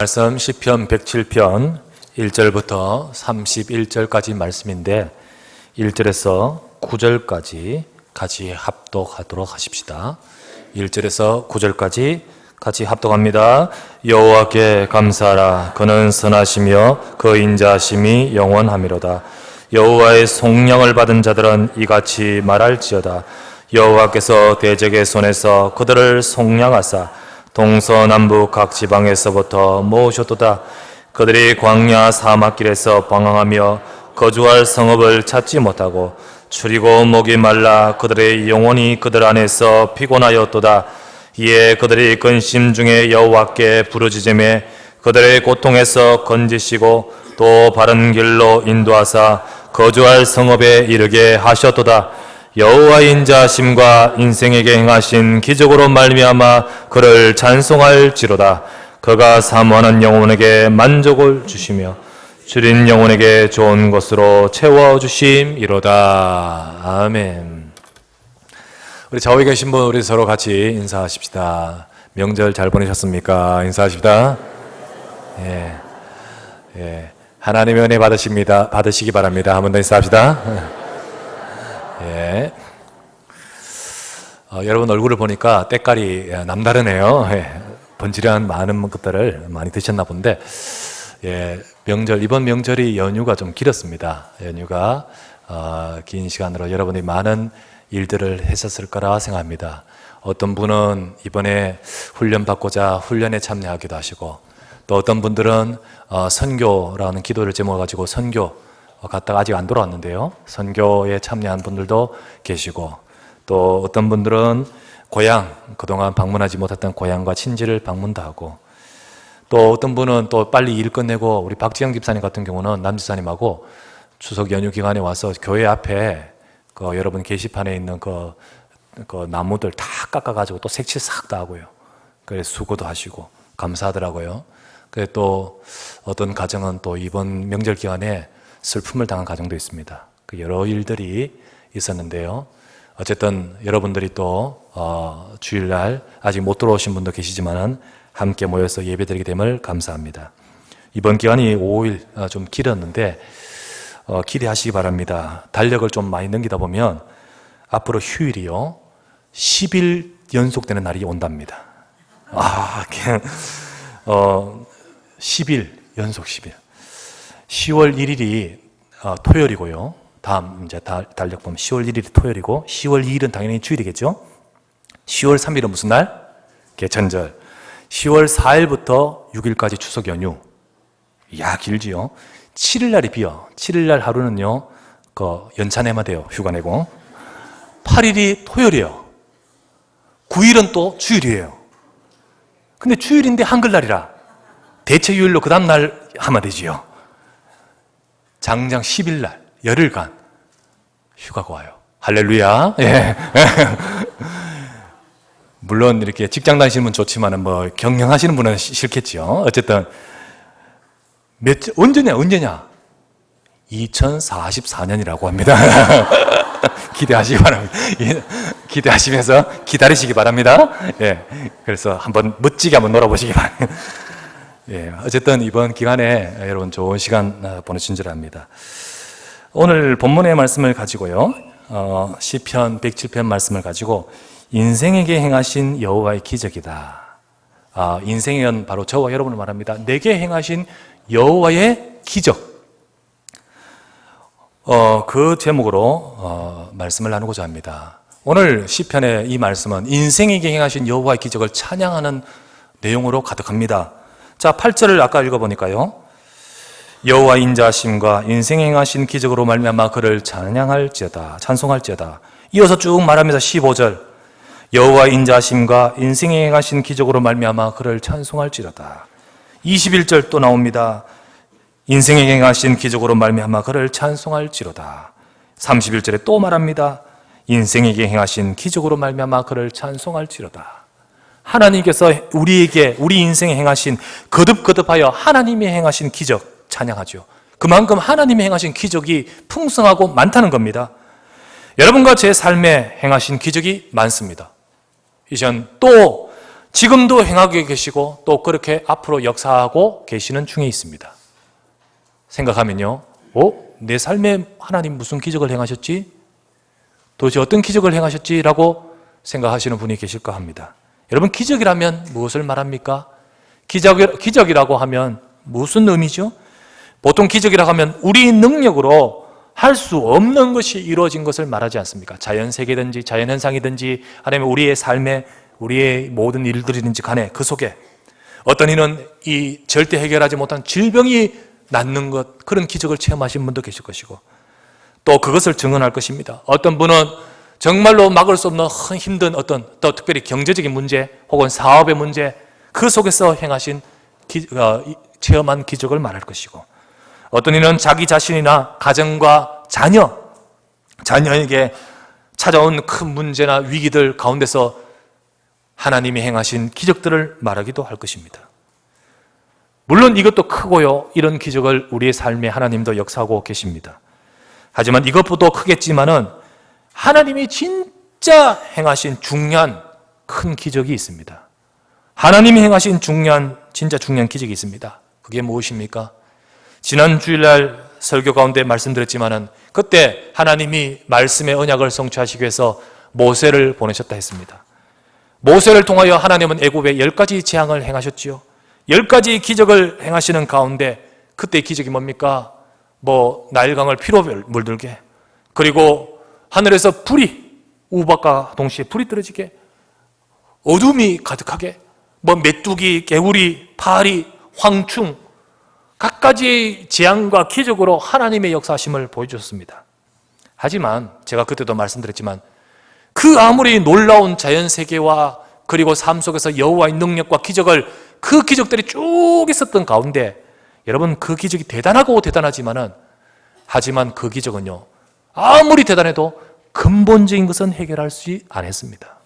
말씀 시편 107편 1절부터 31절까지 말씀인데 1절에서 9절까지 같이 합독하도록 하십시다. 1절에서 9절까지 같이 합독합니다. 여호와께 감사하라. 그는 선하시며 그 인자하심이 영원하미로다. 여호와의 속량을 받은 자들은 이같이 말할지어다. 여호와께서 대적의 손에서 그들을 속량하사 동서남북 각 지방에서부터 모으셨도다. 그들이 광야 사막길에서 방황하며 거주할 성읍을 찾지 못하고 추리고 목이 말라 그들의 영혼이 그들 안에서 피곤하였도다. 이에 그들이 근심 중에 여호와께 부르짖으며 그들의 고통에서 건지시고 또 바른 길로 인도하사 거주할 성읍에 이르게 하셨도다. 여호와의 인자하심과 인생에게 행하신 기적으로 말미암아 그를 찬송할지로다. 그가 사모하는 영혼에게 만족을 주시며 줄인 영혼에게 좋은 것으로 채워주심이로다. 아멘. 우리 좌우에 계신 분 우리 서로 같이 인사하십시다. 명절 잘 보내셨습니까? 인사하십시다. 예. 하나님의 은혜 받으시기 바랍니다. 한 번 더 인사합시다. 예. 여러분 얼굴을 보니까 때깔이 남다르네요. 번지르한 많은 것들을 많이 드셨나 본데, 이번 명절이 연휴가 좀 길었습니다. 연휴가 긴 시간으로 여러분이 많은 일들을 했었을 거라 생각합니다. 어떤 분은 이번에 훈련받고자 훈련에 참여하기도 하시고, 또 어떤 분들은 선교라는 기도를 제목을 가지고 선교 갔다가 아직 안 돌아왔는데요. 선교에 참여한 분들도 계시고, 또 어떤 분들은 고향, 그동안 방문하지 못했던 고향과 친지를 방문도 하고, 또 어떤 분은 또 빨리 일 끝내고, 우리 박지영 집사님 같은 경우는 남집사님하고 추석 연휴 기간에 와서 교회 앞에 여러분 게시판에 있는 그 나무들 다 깎아가지고 또 색칠 싹 다 하고요. 그래서 수고도 하시고 감사하더라고요. 그래 또 어떤 가정은 또 이번 명절 기간에 슬픔을 당한 가정도 있습니다. 여러 일들이 있었는데요. 어쨌든 여러분들이 또 주일날 아직 못 들어오신 분도 계시지만 함께 모여서 예배드리게 됨을 감사합니다. 이번 기간이 5일 좀 길었는데 기대하시기 바랍니다. 달력을 좀 많이 넘기다 보면 앞으로 휴일이요 10일 연속되는 날이 온답니다. 그냥 10일 연속 10일. 10월 1일이 토요일이고요. 다음 이제 달력 보면 10월 1일이 토요일이고 10월 2일은 당연히 주일이겠죠. 10월 3일은 무슨 날? 개천절. 10월 4일부터 6일까지 추석 연휴. 이야 길지요. 7일 날이 비어. 7일 날 하루는요. 연차 내면 돼요. 휴가 내고. 8일이 토요일이에요. 9일은 또 주일이에요. 근데 주일인데 한글날이라 대체휴일로 그 다음 날 하면 되지요. 장장 10일 날 열흘간 휴가가 와요. 할렐루야. 예. 물론 이렇게 직장 다니시는 분 좋지만 경영하시는 분은 싫겠죠. 어쨌든 언제냐? 2044년이라고 합니다. 기대하시기 바랍니다. 기대하시면서 기다리시기 바랍니다. 예. 그래서 한번 멋지게 한번 놀아보시기 바랍니다. 어쨌든 이번 기간에 여러분 좋은 시간 보내신 줄 압니다. 오늘 본문의 말씀을 가지고요. 시편 107편 말씀을 가지고 인생에게 행하신 여호와의 기적이다. 인생은 바로 저와 여러분을 말합니다. 내게 행하신 여호와의 기적. 그 제목으로 말씀을 나누고자 합니다. 오늘 시편의 이 말씀은 인생에게 행하신 여호와의 기적을 찬양하는 내용으로 가득합니다. 자, 8절을 아까 읽어보니까요. 여호와 인자하심과 인생에 행하신 기적으로 말미암아 그를 찬송할지어다. 이어서 쭉 말하면서 15절 여호와 인자하심과 인생에 행하신 기적으로 말미암아 그를 찬송할지어다. 21절 또 나옵니다. 인생에 행하신 기적으로 말미암아 그를 찬송할지로다. 31절에 또 말합니다. 인생에게 행하신 기적으로 말미암아 그를 찬송할지로다. 하나님께서 우리 인생에 행하신 거듭거듭하여 하나님이 행하신 기적 찬양하죠. 그만큼 하나님이 행하신 기적이 풍성하고 많다는 겁니다. 여러분과 제 삶에 행하신 기적이 많습니다. 이전 또 지금도 행하고 계시고 또 그렇게 앞으로 역사하고 계시는 중에 있습니다. 생각하면요, 내 삶에 하나님 무슨 기적을 행하셨지? 도대체 어떤 기적을 행하셨지? 라고 생각하시는 분이 계실까 합니다. 여러분, 기적이라면 무엇을 말합니까? 기적이라고 하면 무슨 의미죠? 보통 기적이라고 하면 우리 능력으로 할 수 없는 것이 이루어진 것을 말하지 않습니까? 자연세계든지 자연현상이든지 아니면 우리의 삶에 우리의 모든 일들이든지 간에 그 속에 어떤 이는 이 절대 해결하지 못한 질병이 낫는 것, 그런 기적을 체험하신 분도 계실 것이고 또 그것을 증언할 것입니다. 어떤 분은 정말로 막을 수 없는 힘든 어떤 또 특별히 경제적인 문제 혹은 사업의 문제, 그 속에서 행하신 체험한 기적을 말할 것이고, 어떤 이는 자기 자신이나 가정과 자녀에게 찾아온 큰 문제나 위기들 가운데서 하나님이 행하신 기적들을 말하기도 할 것입니다. 물론 이것도 크고요, 이런 기적을 우리의 삶에 하나님도 역사하고 계십니다. 하지만 이것보다 크겠지만은 하나님이 진짜 행하신 중요한 큰 기적이 있습니다. 하나님이 행하신 진짜 중요한 기적이 있습니다. 그게 무엇입니까? 지난 주일날 설교 가운데 말씀드렸지만은 그때 하나님이 말씀의 언약을 성취하시기 위해서 모세를 보내셨다 했습니다. 모세를 통하여 하나님은 애굽에 10가지 재앙을 행하셨지요. 10가지 기적을 행하시는 가운데 그때 기적이 뭡니까? 나일강을 피로 물들게, 그리고 하늘에서 불이 우박과 동시에 불이 떨어지게, 어둠이 가득하게, 메뚜기, 개구리, 파리, 황충, 각가지 재앙과 기적으로 하나님의 역사하심을 보여주셨습니다. 하지만 제가 그때도 말씀드렸지만 그 아무리 놀라운 자연세계와 그리고 삶 속에서 여호와의 능력과 기적을, 그 기적들이 쭉 있었던 가운데 여러분, 그 기적이 대단하고 대단하지만은 하지만 그 기적은요, 아무리 대단해도 근본적인 것은 해결할 수 않았습니다.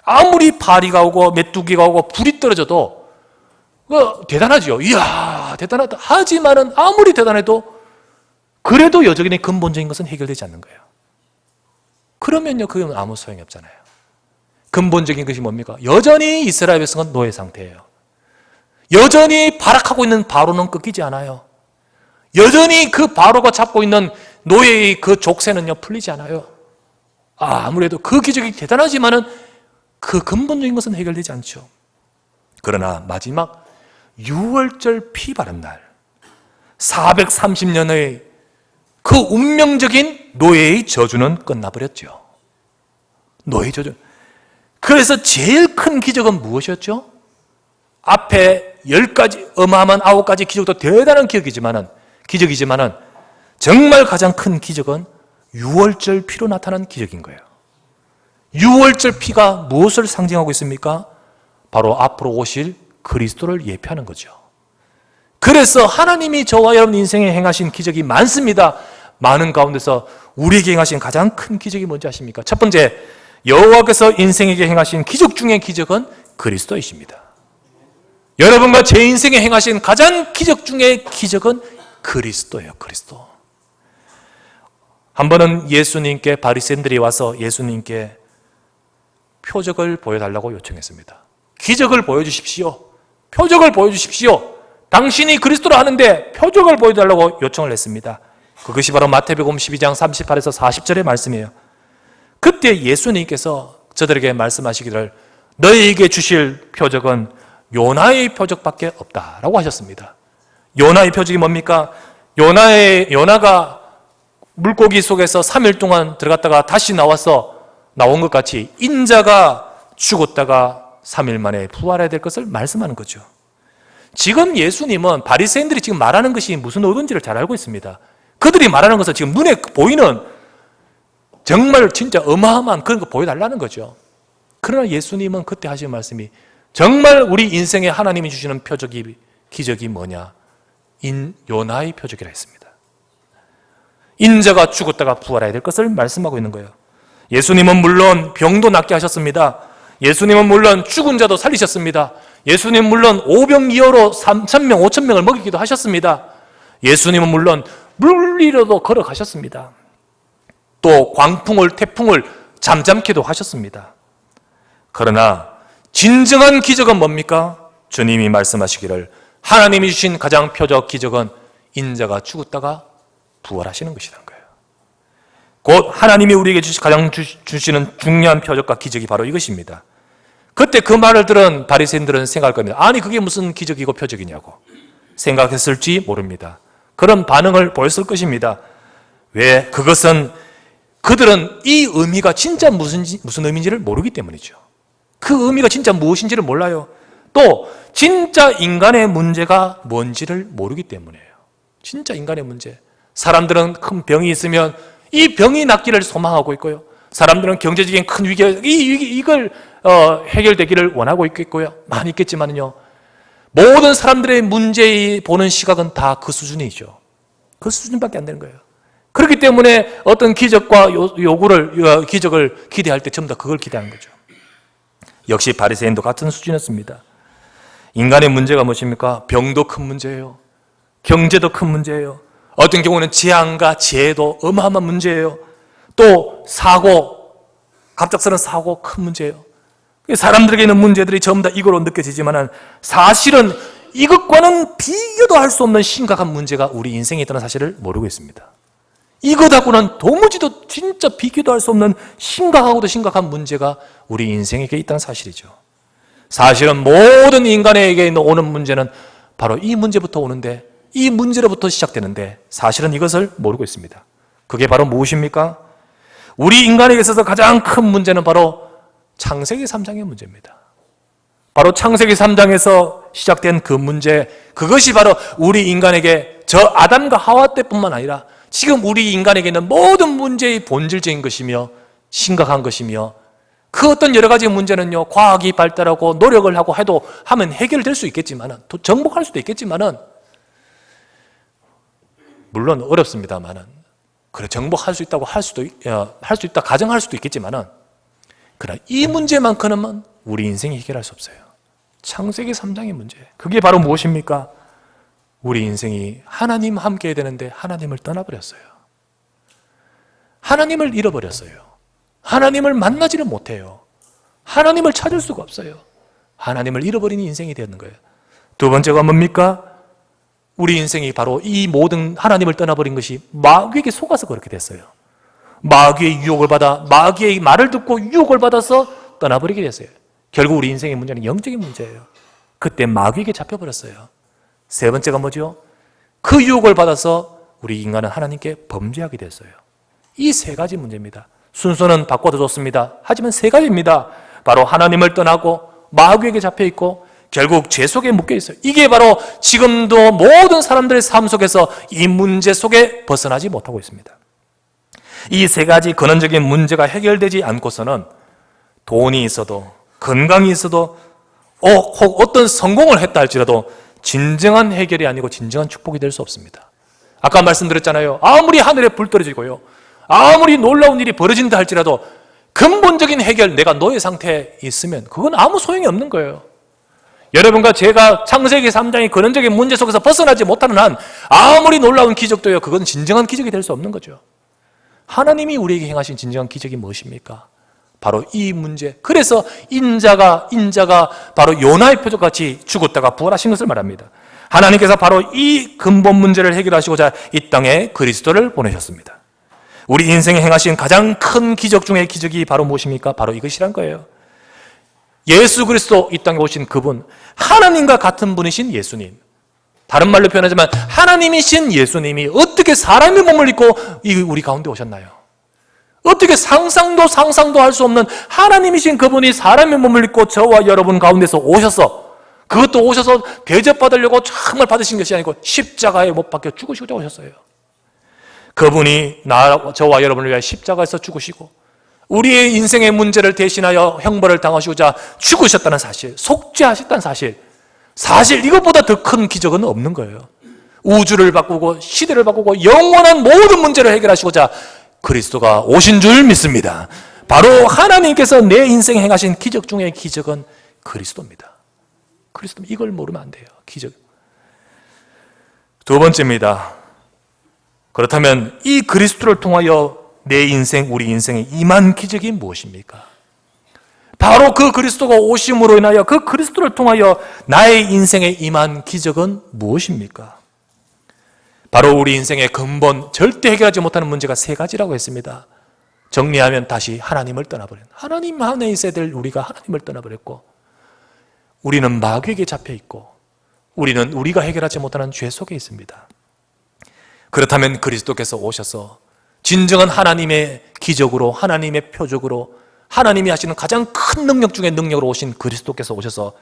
아무리 파리가 오고 메뚜기가 오고 불이 떨어져도 대단하죠. 이야, 대단하다. 하지만은 아무리 대단해도 그래도 여전히 근본적인 것은 해결되지 않는 거예요. 그러면요, 그건 아무 소용이 없잖아요. 근본적인 것이 뭡니까? 여전히 이스라엘 백성은 노예 상태예요. 여전히 발악하고 있는 바로는 꺾이지 않아요. 여전히 그 바로가 잡고 있는 노예의 그 족쇄는요, 풀리지 않아요. 아무래도 그 기적이 대단하지만은 그 근본적인 것은 해결되지 않죠. 그러나 마지막 유월절 피 바른 날, 430년의 그 운명적인 노예의 저주는 끝나버렸죠. 노예의 저주. 그래서 제일 큰 기적은 무엇이었죠? 앞에 10가지, 어마어마한 9가지 기적도 대단한 기적이지만은 정말 가장 큰 기적은 유월절 피로 나타난 기적인 거예요. 유월절 피가 무엇을 상징하고 있습니까? 바로 앞으로 오실 그리스도를 예표하는 거죠. 그래서 하나님이 저와 여러분 인생에 행하신 기적이 많습니다. 많은 가운데서 우리에게 행하신 가장 큰 기적이 뭔지 아십니까? 첫 번째, 여호와께서 인생에게 행하신 기적 중의 기적은 그리스도이십니다. 여러분과 제 인생에 행하신 가장 기적 중의 기적은 그리스도예요. 그리스도. 한 번은 예수님께 바리새인들이 와서 예수님께 표적을 보여달라고 요청했습니다. 기적을 보여주십시오. 표적을 보여주십시오. 당신이 그리스도라 하는데 표적을 보여달라고 요청을 했습니다. 그것이 바로 마태복음 12장 38에서 40절의 말씀이에요. 그때 예수님께서 저들에게 말씀하시기를 너희에게 주실 표적은 요나의 표적밖에 없다라고 하셨습니다. 요나의 표적이 뭡니까? 요나가 물고기 속에서 3일 동안 들어갔다가 다시 나온 것 같이 인자가 죽었다가 3일 만에 부활해야 될 것을 말씀하는 거죠. 지금 예수님은 바리새인들이 지금 말하는 것이 무슨 의도인지를 잘 알고 있습니다. 그들이 말하는 것은 지금 눈에 보이는 정말 진짜 어마어마한 그런 거 보여달라는 거죠. 그러나 예수님은 그때 하신 말씀이 정말 우리 인생에 하나님이 주시는 표적이, 기적이 뭐냐? 요나의 표적이라 했습니다. 인자가 죽었다가 부활해야 될 것을 말씀하고 있는 거예요. 예수님은 물론 병도 낫게 하셨습니다. 예수님은 물론 죽은 자도 살리셨습니다. 예수님은 물론 오병이어로 3,000명, 5,000명을 먹이기도 하셨습니다. 예수님은 물론 물 위로도 걸어가셨습니다. 또 광풍을, 태풍을 잠잠케도 하셨습니다. 그러나 진정한 기적은 뭡니까? 주님이 말씀하시기를 하나님이 주신 가장 표적 기적은 인자가 죽었다가 부활하시는 것이라는 거예요. 곧 하나님이 우리에게 가장 주시는 중요한 표적과 기적이 바로 이것입니다. 그때 그 말을 들은 바리새인들은 생각할 겁니다. 아니 그게 무슨 기적이고 표적이냐고 생각했을지 모릅니다. 그런 반응을 보였을 것입니다. 왜? 그것은 그들은 이 의미가 진짜 무슨 의미인지를 모르기 때문이죠. 그 의미가 진짜 무엇인지를 몰라요. 또 진짜 인간의 문제가 뭔지를 모르기 때문이에요. 진짜 인간의 문제. 사람들은 큰 병이 있으면 이 병이 낫기를 소망하고 있고요. 사람들은 경제적인 큰 이걸 해결되기를 원하고 있겠고요. 많이 있겠지만요. 모든 사람들의 문제 보는 시각은 다 그 수준이죠. 그 수준밖에 안 되는 거예요. 그렇기 때문에 어떤 기적과 기적을 기대할 때 전부 다 그걸 기대하는 거죠. 역시 바리새인도 같은 수준이었습니다. 인간의 문제가 무엇입니까? 병도 큰 문제예요. 경제도 큰 문제예요. 어떤 경우는 재앙과 재해도 어마어마한 문제예요. 또 사고, 갑작스러운 사고 큰 문제예요. 사람들에게 있는 문제들이 전부 다 이거로 느껴지지만 사실은 이것과는 비교도 할 수 없는 심각한 문제가 우리 인생에 있다는 사실을 모르고 있습니다. 이것하고는 도무지도 진짜 비교도 할 수 없는 심각하고도 심각한 문제가 우리 인생에게 있다는 사실이죠. 사실은 모든 인간에게 오는 문제는 바로 이 문제부터 오는데 이 문제로부터 시작되는데 사실은 이것을 모르고 있습니다. 그게 바로 무엇입니까? 우리 인간에게 있어서 가장 큰 문제는 바로 창세기 3장의 문제입니다. 바로 창세기 3장에서 시작된 그 문제, 그것이 바로 우리 인간에게 저 아담과 하와 때뿐만 아니라 지금 우리 인간에게 있는 모든 문제의 본질적인 것이며 심각한 것이며 그 어떤 여러 가지 문제는요, 과학이 발달하고 노력을 하고 해도 하면 해결될 수 있겠지만은, 또 정복할 수도 있겠지만은, 물론 어렵습니다만은, 그래, 정복할 수 있다고 할 수 있다, 가정할 수도 있겠지만은, 그러나 이 문제만큼은 우리 인생이 해결할 수 없어요. 창세기 3장의 문제. 그게 바로 무엇입니까? 우리 인생이 하나님 함께 해야 되는데 하나님을 떠나버렸어요. 하나님을 잃어버렸어요. 하나님을 만나지를 못해요. 하나님을 찾을 수가 없어요. 하나님을 잃어버린 인생이 되는 거예요. 두 번째가 뭡니까? 우리 인생이 바로 이 모든 하나님을 떠나버린 것이 마귀에게 속아서 그렇게 됐어요. 마귀의 유혹을 받아 마귀의 말을 듣고 유혹을 받아서 떠나버리게 됐어요. 결국 우리 인생의 문제는 영적인 문제예요. 그때 마귀에게 잡혀버렸어요. 세 번째가 뭐죠? 그 유혹을 받아서 우리 인간은 하나님께 범죄하게 됐어요. 이 세 가지 문제입니다. 순서는 바꿔도 좋습니다. 하지만 세 가지입니다. 바로 하나님을 떠나고 마귀에게 잡혀있고 결국 죄 속에 묶여있어요. 이게 바로 지금도 모든 사람들의 삶 속에서 이 문제 속에 벗어나지 못하고 있습니다. 이 세 가지 근원적인 문제가 해결되지 않고서는 돈이 있어도 건강이 있어도 혹 어떤 성공을 했다 할지라도 진정한 해결이 아니고 진정한 축복이 될 수 없습니다. 아까 말씀드렸잖아요. 아무리 하늘에 불 떨어지고요, 아무리 놀라운 일이 벌어진다 할지라도 근본적인 해결, 내가 노예 상태에 있으면 그건 아무 소용이 없는 거예요. 여러분과 제가 창세기 3장의 근원적인 문제 속에서 벗어나지 못하는 한 아무리 놀라운 기적도요, 그건 진정한 기적이 될 수 없는 거죠. 하나님이 우리에게 행하신 진정한 기적이 무엇입니까? 바로 이 문제. 그래서 인자가 바로 요나의 표적같이 죽었다가 부활하신 것을 말합니다. 하나님께서 바로 이 근본 문제를 해결하시고자 이 땅에 그리스도를 보내셨습니다. 우리 인생에 행하신 가장 큰 기적 중의 기적이 바로 무엇입니까? 바로 이것이란 거예요. 예수 그리스도 이 땅에 오신 그분, 하나님과 같은 분이신 예수님. 다른 말로 표현하자면 하나님이신 예수님이 어떻게 사람의 몸을 입고 우리 가운데 오셨나요? 어떻게 상상도 할 수 없는 하나님이신 그분이 사람의 몸을 입고 저와 여러분 가운데서 오셔서, 그것도 오셔서 대접받으려고 정말 받으신 것이 아니고 십자가에 못 박혀 죽으시고자 오셨어요. 그분이 저와 여러분을 위하여 십자가에서 죽으시고 우리의 인생의 문제를 대신하여 형벌을 당하시고자 죽으셨다는 사실, 속죄하셨다는 사실, 이것보다 더 큰 기적은 없는 거예요. 우주를 바꾸고 시대를 바꾸고 영원한 모든 문제를 해결하시고자 그리스도가 오신 줄 믿습니다. 바로 하나님께서 내 인생에 행하신 기적 중의 기적은 그리스도입니다. 그리스도, 이걸 모르면 안 돼요. 기적. 두 번째입니다. 그렇다면 이 그리스도를 통하여 내 인생, 우리 인생에 임한 기적이 무엇입니까? 바로 그 그리스도가 오심으로 인하여 그 그리스도를 통하여 나의 인생에 임한 기적은 무엇입니까? 바로 우리 인생의 근본, 절대 해결하지 못하는 문제가 세 가지라고 했습니다. 정리하면 다시 하나님을 떠나버린, 하나님 안에 있어야 될 우리가 하나님을 떠나버렸고, 우리는 마귀에게 잡혀있고, 우리는 우리가 해결하지 못하는 죄 속에 있습니다. 그렇다면 그리스도께서 오셔서 진정한 하나님의 기적으로, 하나님의 표적으로, 하나님이 하시는 가장 큰 능력 중에 능력으로 오신 그리스도께서 오셔서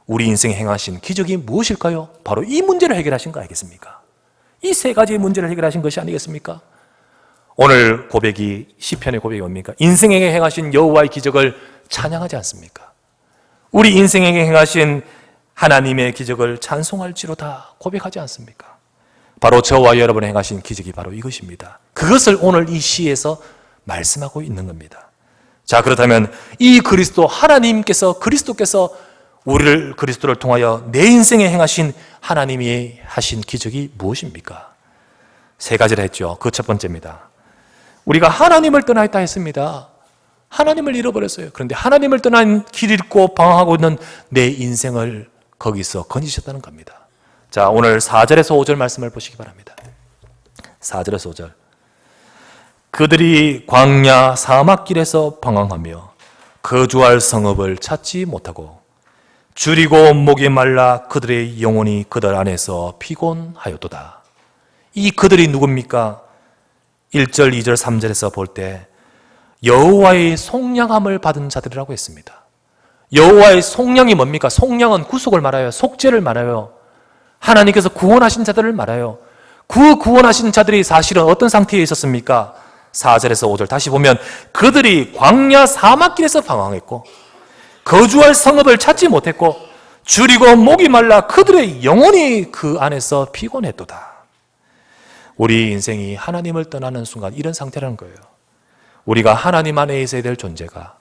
우리 인생에 행하신 기적이 무엇일까요? 바로 이 문제를 해결하신 거 아니겠습니까? 이 세 가지의 문제를 해결하신 것이 아니겠습니까? 오늘 고백이, 시편의 고백이 뭡니까? 인생에게 행하신 여호와의 기적을 찬양하지 않습니까? 우리 인생에게 행하신 하나님의 기적을 찬송할지로다 고백하지 않습니까? 바로 저와 여러분의 행하신 기적이 바로 이것입니다. 그것을 오늘 이 시에서 말씀하고 있는 겁니다. 자, 그렇다면 이 그리스도, 하나님께서, 그리스도께서 우리를, 그리스도를 통하여 내 인생에 행하신 하나님이 하신 기적이 무엇입니까? 세 가지를 했죠. 그 첫 번째입니다. 우리가 하나님을 떠나 있다 했습니다. 하나님을 잃어버렸어요. 그런데 하나님을 떠난 길 잃고 방황하고 있는 내 인생을 거기서 건지셨다는 겁니다. 자, 오늘 4절에서 5절 말씀을 보시기 바랍니다. 4절에서 5절. 그들이 광야 사막길에서 방황하며 거주할 성읍을 찾지 못하고 줄이고 목이 말라 그들의 영혼이 그들 안에서 피곤하였도다. 이 그들이 누굽니까? 1절, 2절, 3절에서 볼 때 여호와의 속량함을 받은 자들이라고 했습니다. 여호와의 속량이 뭡니까? 속량은 구속을 말하여 속죄를 말하여 하나님께서 구원하신 자들을 말하여 그 구원하신 자들이 사실은 어떤 상태에 있었습니까? 4절에서 5절 다시 보면 그들이 광야 사막길에서 방황했고 거주할 성읍을 찾지 못했고 줄이고 목이 말라 그들의 영혼이 그 안에서 피곤했도다. 우리 인생이 하나님을 떠나는 순간 이런 상태라는 거예요. 우리가 하나님 안에 있어야 될 존재가,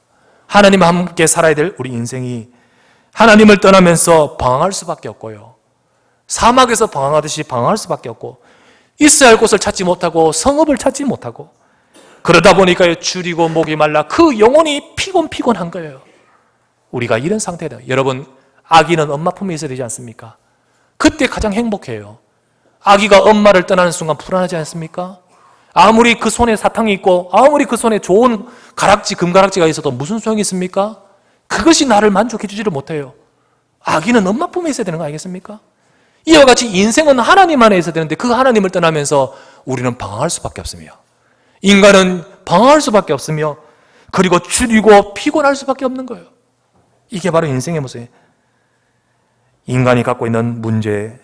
하나님과 함께 살아야 될 우리 인생이 하나님을 떠나면서 방황할 수밖에 없고요. 사막에서 방황하듯이 방황할 수밖에 없고 있어야 할 곳을 찾지 못하고 성읍을 찾지 못하고 그러다 보니까 줄이고 목이 말라 그 영혼이 피곤한 거예요. 우리가 이런 상태다. 여러분, 아기는 엄마 품에 있어야 되지 않습니까? 그때 가장 행복해요. 아기가 엄마를 떠나는 순간 불안하지 않습니까? 아무리 그 손에 사탕이 있고 아무리 그 손에 좋은 가락지, 금가락지가 있어도 무슨 소용이 있습니까? 그것이 나를 만족해 주지를 못해요. 아기는 엄마 품에 있어야 되는 거 아니겠습니까? 이와 같이 인생은 하나님 안에 있어야 되는데 그 하나님을 떠나면서 우리는 방황할 수밖에 없으며 인간은 방황할 수밖에 없으며 그리고 줄이고 피곤할 수밖에 없는 거예요. 이게 바로 인생의 모습이에요. 인간이 갖고 있는 문제,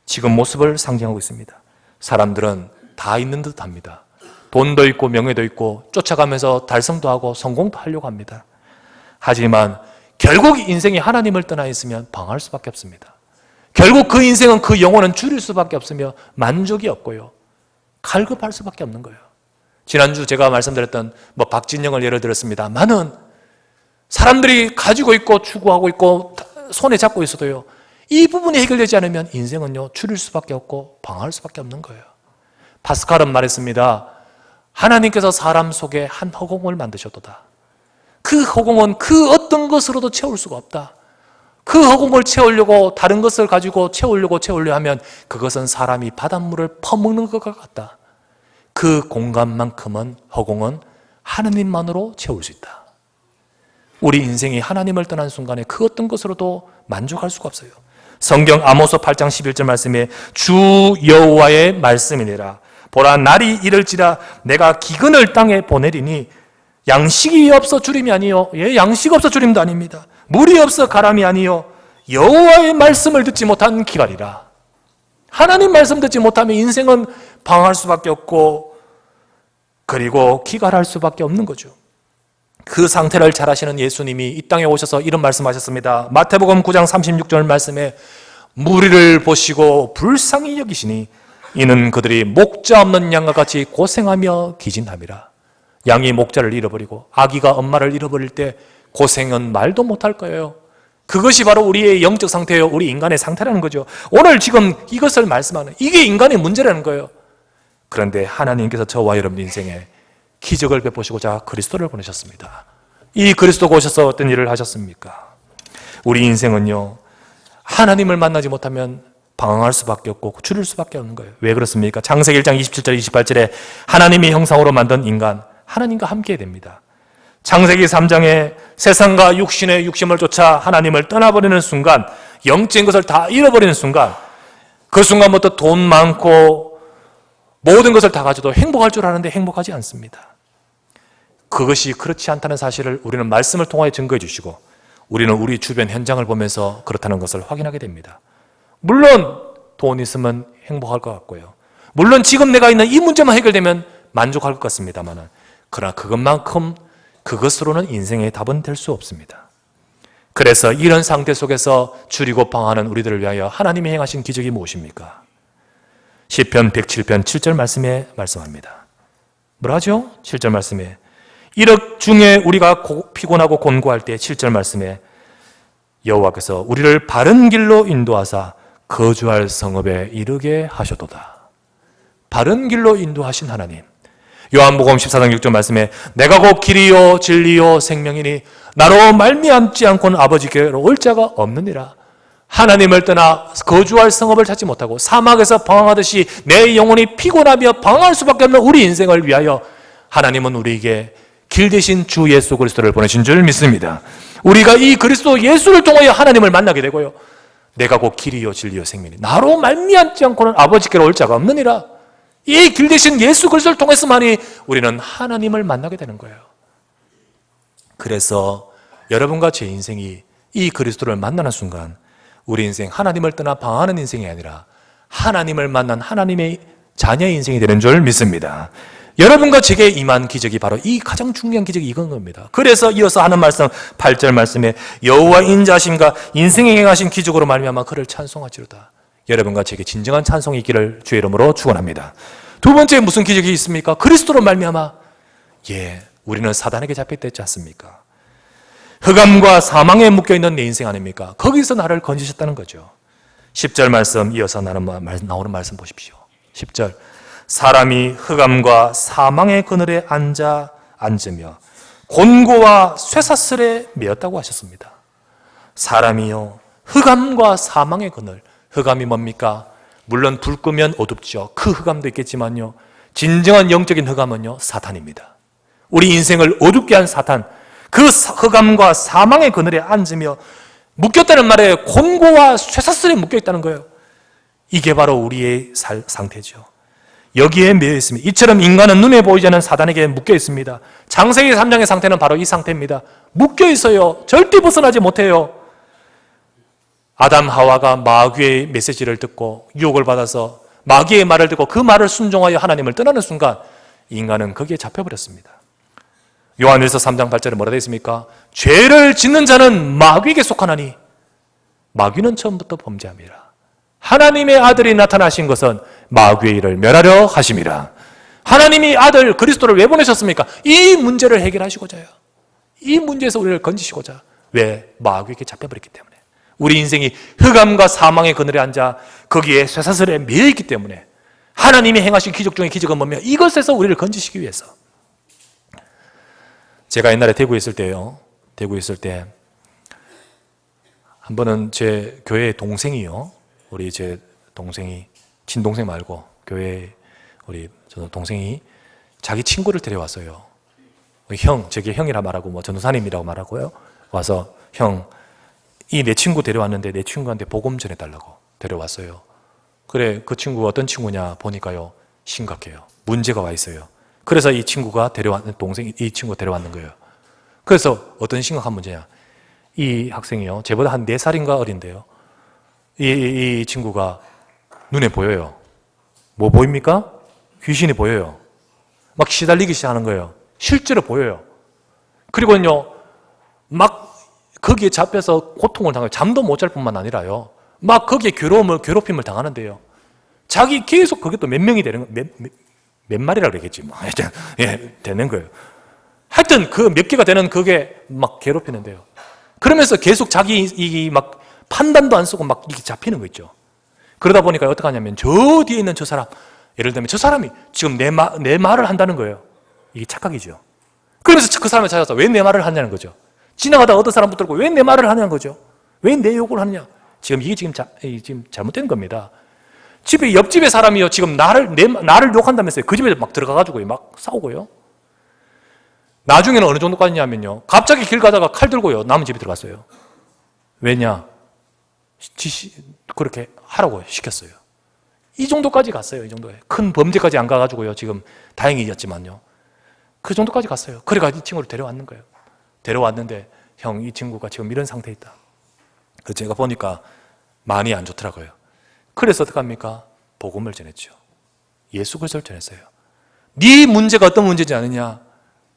지금 모습을 상징하고 있습니다. 사람들은 다 있는 듯 합니다. 돈도 있고 명예도 있고 쫓아가면서 달성도 하고 성공도 하려고 합니다. 하지만 결국 인생이 하나님을 떠나 있으면 방황할 수밖에 없습니다. 결국 그 인생은 그 영혼은 줄일 수밖에 없으며 만족이 없고요. 갈급할 수밖에 없는 거예요. 지난주 제가 말씀드렸던 박진영을 예를 들었습니다만은 사람들이 가지고 있고 추구하고 있고 손에 잡고 있어도요. 이 부분이 해결되지 않으면 인생은요. 줄일 수밖에 없고 방황할 수밖에 없는 거예요. 파스칼은 말했습니다. 하나님께서 사람 속에 한 허공을 만드셨도다. 그 허공은 그 어떤 것으로도 채울 수가 없다. 그 허공을 채우려고 다른 것을 가지고 채우려 하면 그것은 사람이 바닷물을 퍼먹는 것과 같다. 그 공간만큼은 허공은 하나님만으로 채울 수 있다. 우리 인생이 하나님을 떠난 순간에 그 어떤 것으로도 만족할 수가 없어요. 성경 아모스 8장 11절 말씀에 주 여호와의 말씀이니라. 보라 날이 이를지라 내가 기근을 땅에 보내리니 양식이 없어 주림이 아니요. 양식 없어 주림도 아닙니다. 물이 없어 가람이 아니요. 여호와의 말씀을 듣지 못한 기갈이라. 하나님 말씀 듣지 못하면 인생은 방황할 수밖에 없고 그리고 기갈할 수밖에 없는 거죠. 그 상태를 잘 아시는 예수님이 이 땅에 오셔서 이런 말씀하셨습니다. 마태복음 9장 36절 말씀에 무리를 보시고 불쌍히 여기시니 이는 그들이 목자 없는 양과 같이 고생하며 기진함이라. 양이 목자를 잃어버리고 아기가 엄마를 잃어버릴 때 고생은 말도 못할 거예요. 그것이 바로 우리의 영적 상태예요. 우리 인간의 상태라는 거죠. 오늘 지금 이것을 말씀하는 이게 인간의 문제라는 거예요. 그런데 하나님께서 저와 여러분 인생에 기적을 베푸시고자 그리스도를 보내셨습니다. 이 그리스도가 오셔서 어떤 일을 하셨습니까? 우리 인생은요, 하나님을 만나지 못하면 방황할 수밖에 없고 줄일 수밖에 없는 거예요. 왜 그렇습니까? 창세기 1장 27절 28절에 하나님의 형상으로 만든 인간, 하나님과 함께 됩니다. 창세기 3장에 세상과 육신의 육심을 쫓아 하나님을 떠나버리는 순간, 영적인 것을 다 잃어버리는 순간, 그 순간부터 돈 많고 모든 것을 다 가져도 행복할 줄 아는데 행복하지 않습니다. 그것이 그렇지 않다는 사실을 우리는 말씀을 통하여 증거해 주시고, 우리는 우리 주변 현장을 보면서 그렇다는 것을 확인하게 됩니다. 물론 돈 있으면 행복할 것 같고요, 물론 지금 내가 있는 이 문제만 해결되면 만족할 것 같습니다만, 그러나 그것으로는 인생의 답은 될 수 없습니다. 그래서 이런 상태 속에서 줄이고 방황하는 우리들을 위하여 하나님이 행하신 기적이 무엇입니까? 시편 107편 7절 말씀에 말씀합니다. 뭐라죠? 7절 말씀에 이력 중에 우리가 피곤하고 곤고할 때 7절 말씀에 여호와께서 우리를 바른 길로 인도하사 거주할 성읍에 이르게 하셔도다. 바른 길로 인도하신 하나님. 요한복음 14장 6절 말씀에 내가 곧 길이요 진리요 생명이니 나로 말미암지 않고는 아버지께로 올 자가 없느니라. 하나님을 떠나 거주할 성읍을 찾지 못하고 사막에서 방황하듯이 내 영혼이 피곤하며 방황할 수밖에 없는 우리 인생을 위하여 하나님은 우리에게 길 대신 주 예수 그리스도를 보내신 줄 믿습니다. 우리가 이 그리스도 예수를 통하여 하나님을 만나게 되고요, 내가 곧 길이요 진리요 생명이니 나로 말미암지 않고는 아버지께로 올 자가 없느니라. 이 길 대신 예수 그리스도를 통해서만이 우리는 하나님을 만나게 되는 거예요. 그래서 여러분과 제 인생이 이 그리스도를 만나는 순간 우리 인생 하나님을 떠나 방황하는 인생이 아니라 하나님을 만난 하나님의 자녀의 인생이 되는 줄 믿습니다. 여러분과 제게 임한 기적이 바로 이 가장 중요한 기적이 이건 겁니다. 그래서 이어서 하는 말씀 8절 말씀에 여호와 인자하심과 인생에 행하신 기적으로 말미암아 그를 찬송하지로다. 여러분과 제게 진정한 찬송이 있기를 주의 이름으로 축원합니다. 두 번째 무슨 기적이 있습니까? 그리스도로 말미암아 우리는 사단에게 잡혀있지 않습니까? 흑암과 사망에 묶여있는 내 인생 아닙니까? 거기서 나를 건지셨다는 거죠. 10절 말씀 이어서 나오는 말씀 보십시오. 10절 사람이 흑암과 사망의 그늘에 앉으며 곤고와 쇠사슬에 매였다고 하셨습니다. 사람이요 흑암과 사망의 그늘, 흑암이 뭡니까? 물론 불 끄면 어둡죠. 그 흑암도 있겠지만요, 진정한 영적인 흑암은요 사탄입니다. 우리 인생을 어둡게 한 사탄, 그 흑암과 사망의 그늘에 앉으며 묶였다는 말에 곤고와 쇠사슬에 묶여있다는 거예요. 이게 바로 우리의 상태죠. 여기에 매여 있습니다. 이처럼 인간은 눈에 보이지 않는 사단에게 묶여 있습니다. 창세기 3장의 상태는 바로 이 상태입니다. 묶여 있어요. 절대 벗어나지 못해요. 아담 하와가 마귀의 메시지를 듣고 유혹을 받아서 마귀의 말을 듣고 그 말을 순종하여 하나님을 떠나는 순간 인간은 거기에 잡혀버렸습니다. 요한일서 3장 8절에 뭐라 되어 있습니까? 죄를 짓는 자는 마귀에게 속하나니 마귀는 처음부터 범죄함이라. 하나님의 아들이 나타나신 것은 마귀의 일을 멸하려 하심이라. 하나님이 아들 그리스도를 왜 보내셨습니까? 이 문제를 해결하시고자요. 이 문제에서 우리를 건지시고자. 왜? 마귀에게 잡혀버렸기 때문에. 우리 인생이 흑암과 사망의 그늘에 앉아 거기에 쇠사슬에 매여있기 때문에 하나님이 행하신 기적 중에 기적은 뭐며 이것에서 우리를 건지시기 위해서. 제가 옛날에 대구에 있을 때요, 한 번은 제 교회 동생이요, 우리 제 동생이, 친동생 말고 교회 우리 저 동생이 자기 친구를 데려왔어요. 제게 형이라 말하고 전도사님이라고 말하고요. 와서 이 내 친구 데려왔는데 내 친구한테 복음 전해달라고 데려왔어요. 그래, 그 친구가 어떤 친구냐 보니까요, 심각해요. 문제가 와 있어요. 그래서 이 친구가 이 친구 데려왔는 거예요. 그래서 어떤 심각한 문제냐, 이 학생이요, 제보다 한 4살인가 어린데요, 이 친구가 눈에 보여요. 뭐 보입니까? 귀신이 보여요. 막 시달리기 시작하는 거예요. 실제로 보여요. 그리고요, 막 거기에 잡혀서 고통을 당해요. 잠도 못 잘 뿐만 아니라요, 막 거기에 괴롭힘을 당하는데요. 자기 계속 그게 또 몇 명이 되는, 몇 마리라 그러겠지. 하여튼, 되는 거예요. 하여튼 그 몇 개가 되는 그게 막 괴롭히는데요. 그러면서 계속 자기 막 판단도 안 쓰고 막 이렇게 잡히는 거 있죠. 그러다 보니까 어떻게 하냐면 저 뒤에 있는 저 사람, 예를 들면 저 사람이 지금 내 말을 한다는 거예요. 이게 착각이죠. 그러면서 그 사람을 찾아서 왜 내 말을 하냐는 거죠. 지나가다 어떤 사람 붙들고 왜 내 말을 하냐는 거죠. 왜 내 욕을 하느냐. 이게 지금 잘못된 겁니다. 집에 옆집에 사람이요 지금 나를 욕한다면서요. 그 집에 막 들어가가지고 막 싸우고요. 나중에는 어느 정도까지 냐면요, 갑자기 길 가다가 칼 들고요 남은 집에 들어갔어요. 왜냐? 그렇게 하라고 시켰어요. 이 정도까지 갔어요. 이 정도에 큰 범죄까지 안 가가지고요 지금 다행이었지만요 그 정도까지 갔어요. 그래가지고 이 친구를 데려왔는 거예요. 데려왔는데 형, 이 친구가 지금 이런 상태에 있다. 그래서 제가 보니까 많이 안 좋더라고요. 그래서 어떡합니까? 복음을 전했죠. 예수 그리스도를 전했어요. 네 문제가 어떤 문제지 않느냐?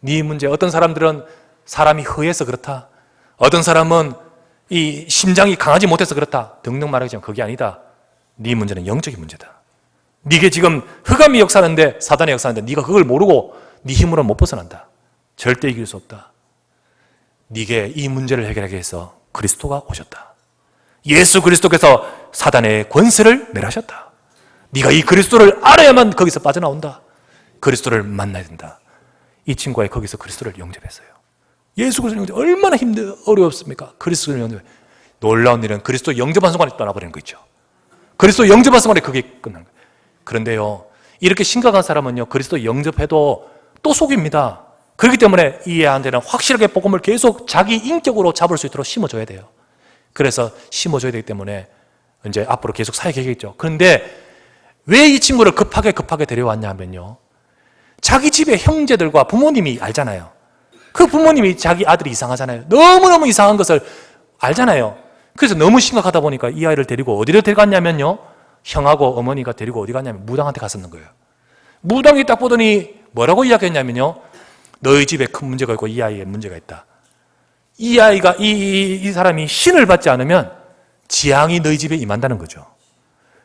네 문제, 어떤 사람들은 사람이 허해서 그렇다. 어떤 사람은 이 심장이 강하지 못해서 그렇다. 등등 말하지만 그게 아니다. 네 문제는 영적인 문제다. 네게 지금 흑암이 역사하는데, 사단이 역사하는데 네가 그걸 모르고 네 힘으로 못 벗어난다. 절대 이길 수 없다. 네게 이 문제를 해결하기 위해서 그리스도가 오셨다. 예수 그리스도께서 사단의 권세를 멸하셨다. 네가 이 그리스도를 알아야만 거기서 빠져나온다. 그리스도를 만나야 된다. 이 친구가 거기서 그리스도를 영접했어요. 예수 그리스도 영접 얼마나 어렵습니까? 그리스도를 영접. 놀라운 일은 그리스도 영접한 순간에 떠나버리는 거 있죠. 그리스도 영접한 순간에 그게 끝난 거예요. 그런데요, 이렇게 심각한 사람은요 그리스도 영접해도 또 속입니다. 그렇기 때문에 이 애한테는 확실하게 복음을 계속 자기 인격으로 잡을 수 있도록 심어줘야 돼요. 그래서 심어줘야 되기 때문에 이제 앞으로 계속 사역해야겠죠. 그런데 왜 이 친구를 급하게 데려왔냐 하면요, 자기 집의 형제들과 부모님이 알잖아요. 그 부모님이 자기 아들이 이상하잖아요. 너무너무 이상한 것을 알잖아요. 그래서 너무 심각하다 보니까 이 아이를 데리고 어디를 데려갔냐면요, 형하고 어머니가 데리고 어디 갔냐면 무당한테 갔었는 거예요. 무당이 딱 보더니 뭐라고 이야기했냐면요, 너희 집에 큰 문제가 있고 이 아이에 문제가 있다. 이 아이가 이 사람이 신을 받지 않으면 재앙이 너희 집에 임한다는 거죠.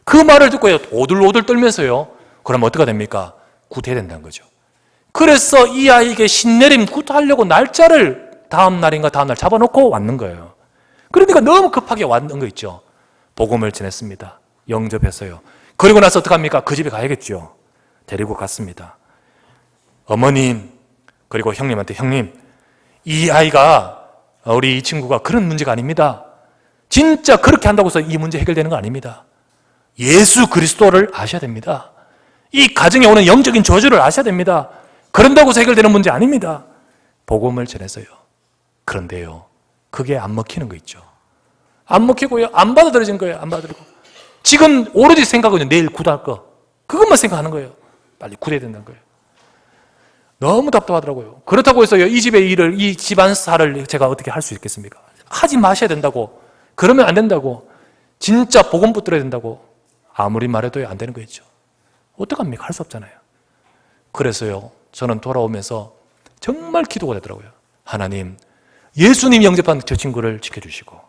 그 말을 듣고요 오들오들 떨면서요, 그럼 어떻게 됩니까? 굿해야 된다는 거죠. 그래서 이 아이에게 신내림 굿하려고 날짜를 다음 날인가 다음 날 잡아놓고 왔는 거예요. 그러니까 너무 급하게 왔는 거 있죠. 복음을 전했습니다. 영접했어요. 그리고 나서 어떡합니까? 그 집에 가야겠죠. 데리고 갔습니다. 어머님 그리고 형님한테, 형님, 이 아이가, 우리 이 친구가 그런 문제가 아닙니다. 진짜 그렇게 한다고 해서 이 문제 해결되는 거 아닙니다. 예수 그리스도를 아셔야 됩니다. 이 가정에 오는 영적인 저주를 아셔야 됩니다. 그런다고 해서 해결되는 문제 아닙니다. 복음을 전했어요. 그런데요, 그게 안 먹히는 거 있죠. 안 먹히고요, 안 받아들여진 거예요. 안 받아들이고 지금 오로지 생각은 내일 굿할 거, 그것만 생각하는 거예요. 빨리 굿해야 된다는 거예요. 너무 답답하더라고요. 그렇다고 해서요, 이 집의 일을, 이 집안사를 제가 어떻게 할 수 있겠습니까? 하지 마셔야 된다고, 그러면 안 된다고, 진짜 복음 붙들어야 된다고 아무리 말해도 안 되는 거 있죠. 어떡합니까? 할 수 없잖아요. 그래서요, 저는 돌아오면서 정말 기도가 되더라고요. 하나님, 예수님 영접한 저 친구를 지켜주시고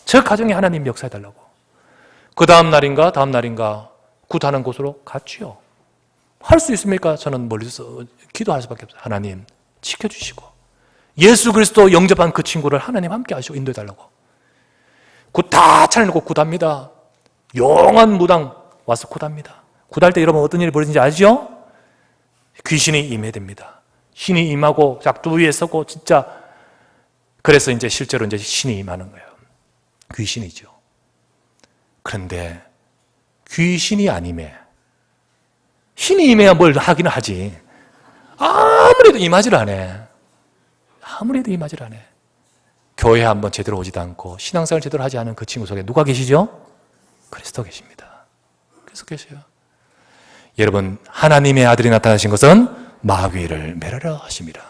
저 가정에 하나님 역사해달라고. 그 다음 날인가 굿하는 곳으로 갔지요. 할 수 있습니까? 저는 멀리서 기도할 수밖에 없어요. 하나님 지켜주시고 예수 그리스도 영접한 그 친구를 하나님 함께 하시고 인도해달라고. 굿 다 차려놓고 굿합니다. 용한 무당 와서 굿합니다. 굿할 때 여러분 어떤 일이 벌어지는지 아시죠? 귀신이 임해야 됩니다. 신이 임하고 작두 위에 서고 진짜, 그래서 이제 실제로 이제 신이 임하는 거예요. 귀신이죠. 그런데 귀신이 안 임해. 신이 임해야 뭘 하기는 하지. 아무래도 임하지를 않아. 아무래도 임하지를 않아. 교회 한번 제대로 오지도 않고 신앙생활 제대로 하지 않은 그 친구 속에 누가 계시죠? 그리스도 계십니다. 그리스도 계셔요. 여러분, 하나님의 아들이 나타나신 것은 마귀를 멸하려 하십니다.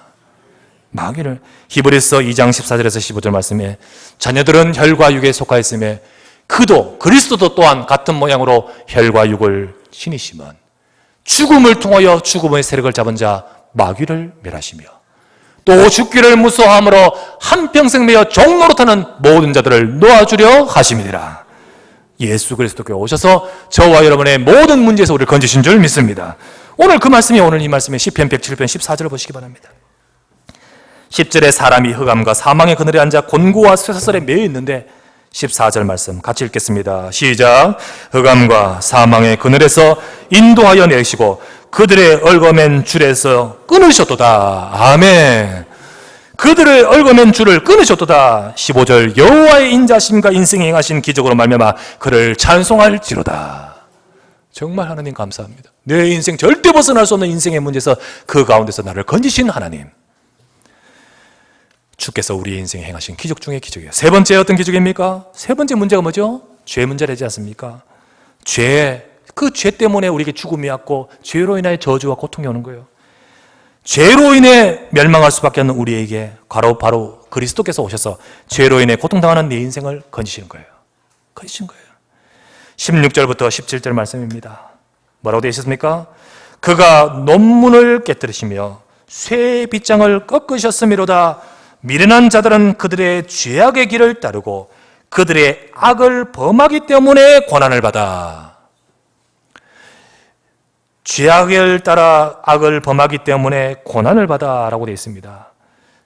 마귀를. 히브리서 2장 14절에서 15절 말씀에 자녀들은 혈과 육에 속하 있음에 그도 그리스도도 또한 같은 모양으로 혈과 육을 지니시면 죽음을 통하여 죽음의 세력을 잡은 자 마귀를 멸하시며 또 죽기를 무서워함으로 한평생 매여 종노릇하는 모든 자들을 놓아주려 하심이니라. 예수 그리스도께 오셔서 저와 여러분의 모든 문제에서 우리를 건지신 줄 믿습니다. 오늘 그 말씀이, 오늘 이 말씀에 시편 107편 14절을 보시기 바랍니다. 10절에 사람이 흑암과 사망의 그늘에 앉아 곤고와 쇠사슬에 매여 있는데 14절 말씀 같이 읽겠습니다. 시작. 흑암과 사망의 그늘에서 인도하여 내시고 그들의 얽어맨 줄에서 끊으셨도다. 아멘. 그들을 얽어맨 줄을 끊으셨도다. 15절 여호와의 인자심과 인생에 행하신 기적으로 말미암아 그를 찬송할지로다. 정말 하나님 감사합니다. 내 인생 절대 벗어날 수 없는 인생의 문제에서 그 가운데서 나를 건지신 하나님. 주께서 우리의 인생에 행하신 기적 중의 기적이에요. 세 번째 어떤 기적입니까? 세 번째 문제가 뭐죠? 죄 문제되지 않습니까? 죄, 그 죄 때문에 우리에게 죽음이 왔고 죄로 인하여 저주와 고통이 오는 거예요. 죄로 인해 멸망할 수밖에 없는 우리에게 바로 그리스도께서 오셔서 죄로 인해 고통당하는 내 인생을 건지시는 거예요. 건지신 거예요. 16절부터 17절 말씀입니다. 뭐라고 되어 있습니까? 그가 논문을 깨뜨리시며 쇠의 빗장을 꺾으셨음이로다. 미련한 자들은 그들의 죄악의 길을 따르고 그들의 악을 범하기 때문에 고난을 받아. 죄악을 따라 악을 범하기 때문에 고난을 받아 라고 되어 있습니다.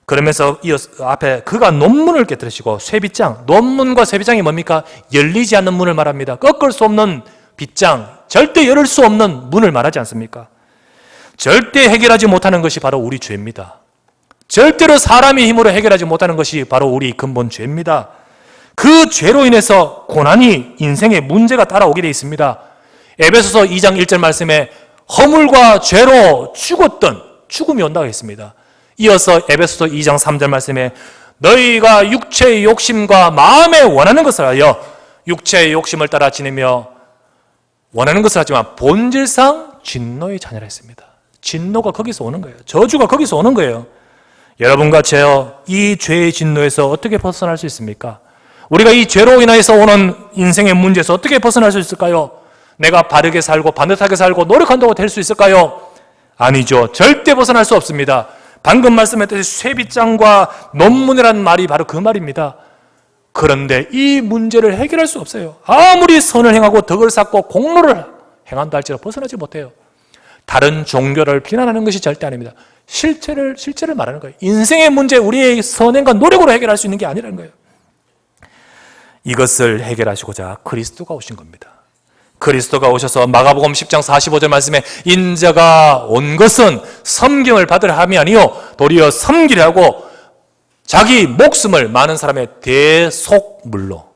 그러면서 앞에 그가 논문을 깨뜨리시고 쇠빗장, 논문과 쇠빗장이 뭡니까? 열리지 않는 문을 말합니다. 꺾을 수 없는 빗장, 절대 열을 수 없는 문을 말하지 않습니까? 절대 해결하지 못하는 것이 바로 우리 죄입니다. 절대로 사람의 힘으로 해결하지 못하는 것이 바로 우리 근본 죄입니다. 그 죄로 인해서 고난이 인생의 문제가 따라오게 되어 있습니다. 에베소서 2장 1절 말씀에 허물과 죄로 죽었던 죽음이 온다고 했습니다. 이어서 에베소서 2장 3절 말씀에 너희가 육체의 욕심과 마음에 원하는 것을 하여 육체의 욕심을 따라 지내며 원하는 것을 하지만 본질상 진노의 자녀라 했습니다. 진노가 거기서 오는 거예요. 저주가 거기서 오는 거예요. 여러분과 저요, 이 죄의 진노에서 어떻게 벗어날 수 있습니까? 우리가 이 죄로 인하여서 오는 인생의 문제에서 어떻게 벗어날 수 있을까요? 내가 바르게 살고 반듯하게 살고 노력한다고 될 수 있을까요? 아니죠. 절대 벗어날 수 없습니다. 방금 말씀했듯이 쇠빗장과 논문이라는 말이 바로 그 말입니다. 그런데 이 문제를 해결할 수 없어요. 아무리 선을 행하고 덕을 쌓고 공로를 행한다 할지라도 벗어나지 못해요. 다른 종교를 비난하는 것이 절대 아닙니다. 실체를 말하는 거예요. 인생의 문제, 우리의 선행과 노력으로 해결할 수 있는 게 아니라는 거예요. 이것을 해결하시고자 그리스도가 오신 겁니다. 그리스도가 오셔서 마가복음 10장 45절 말씀에 인자가 온 것은 섬김을 받으려 함이 아니요 도리어 섬기려 하고 자기 목숨을 많은 사람의 대속물로,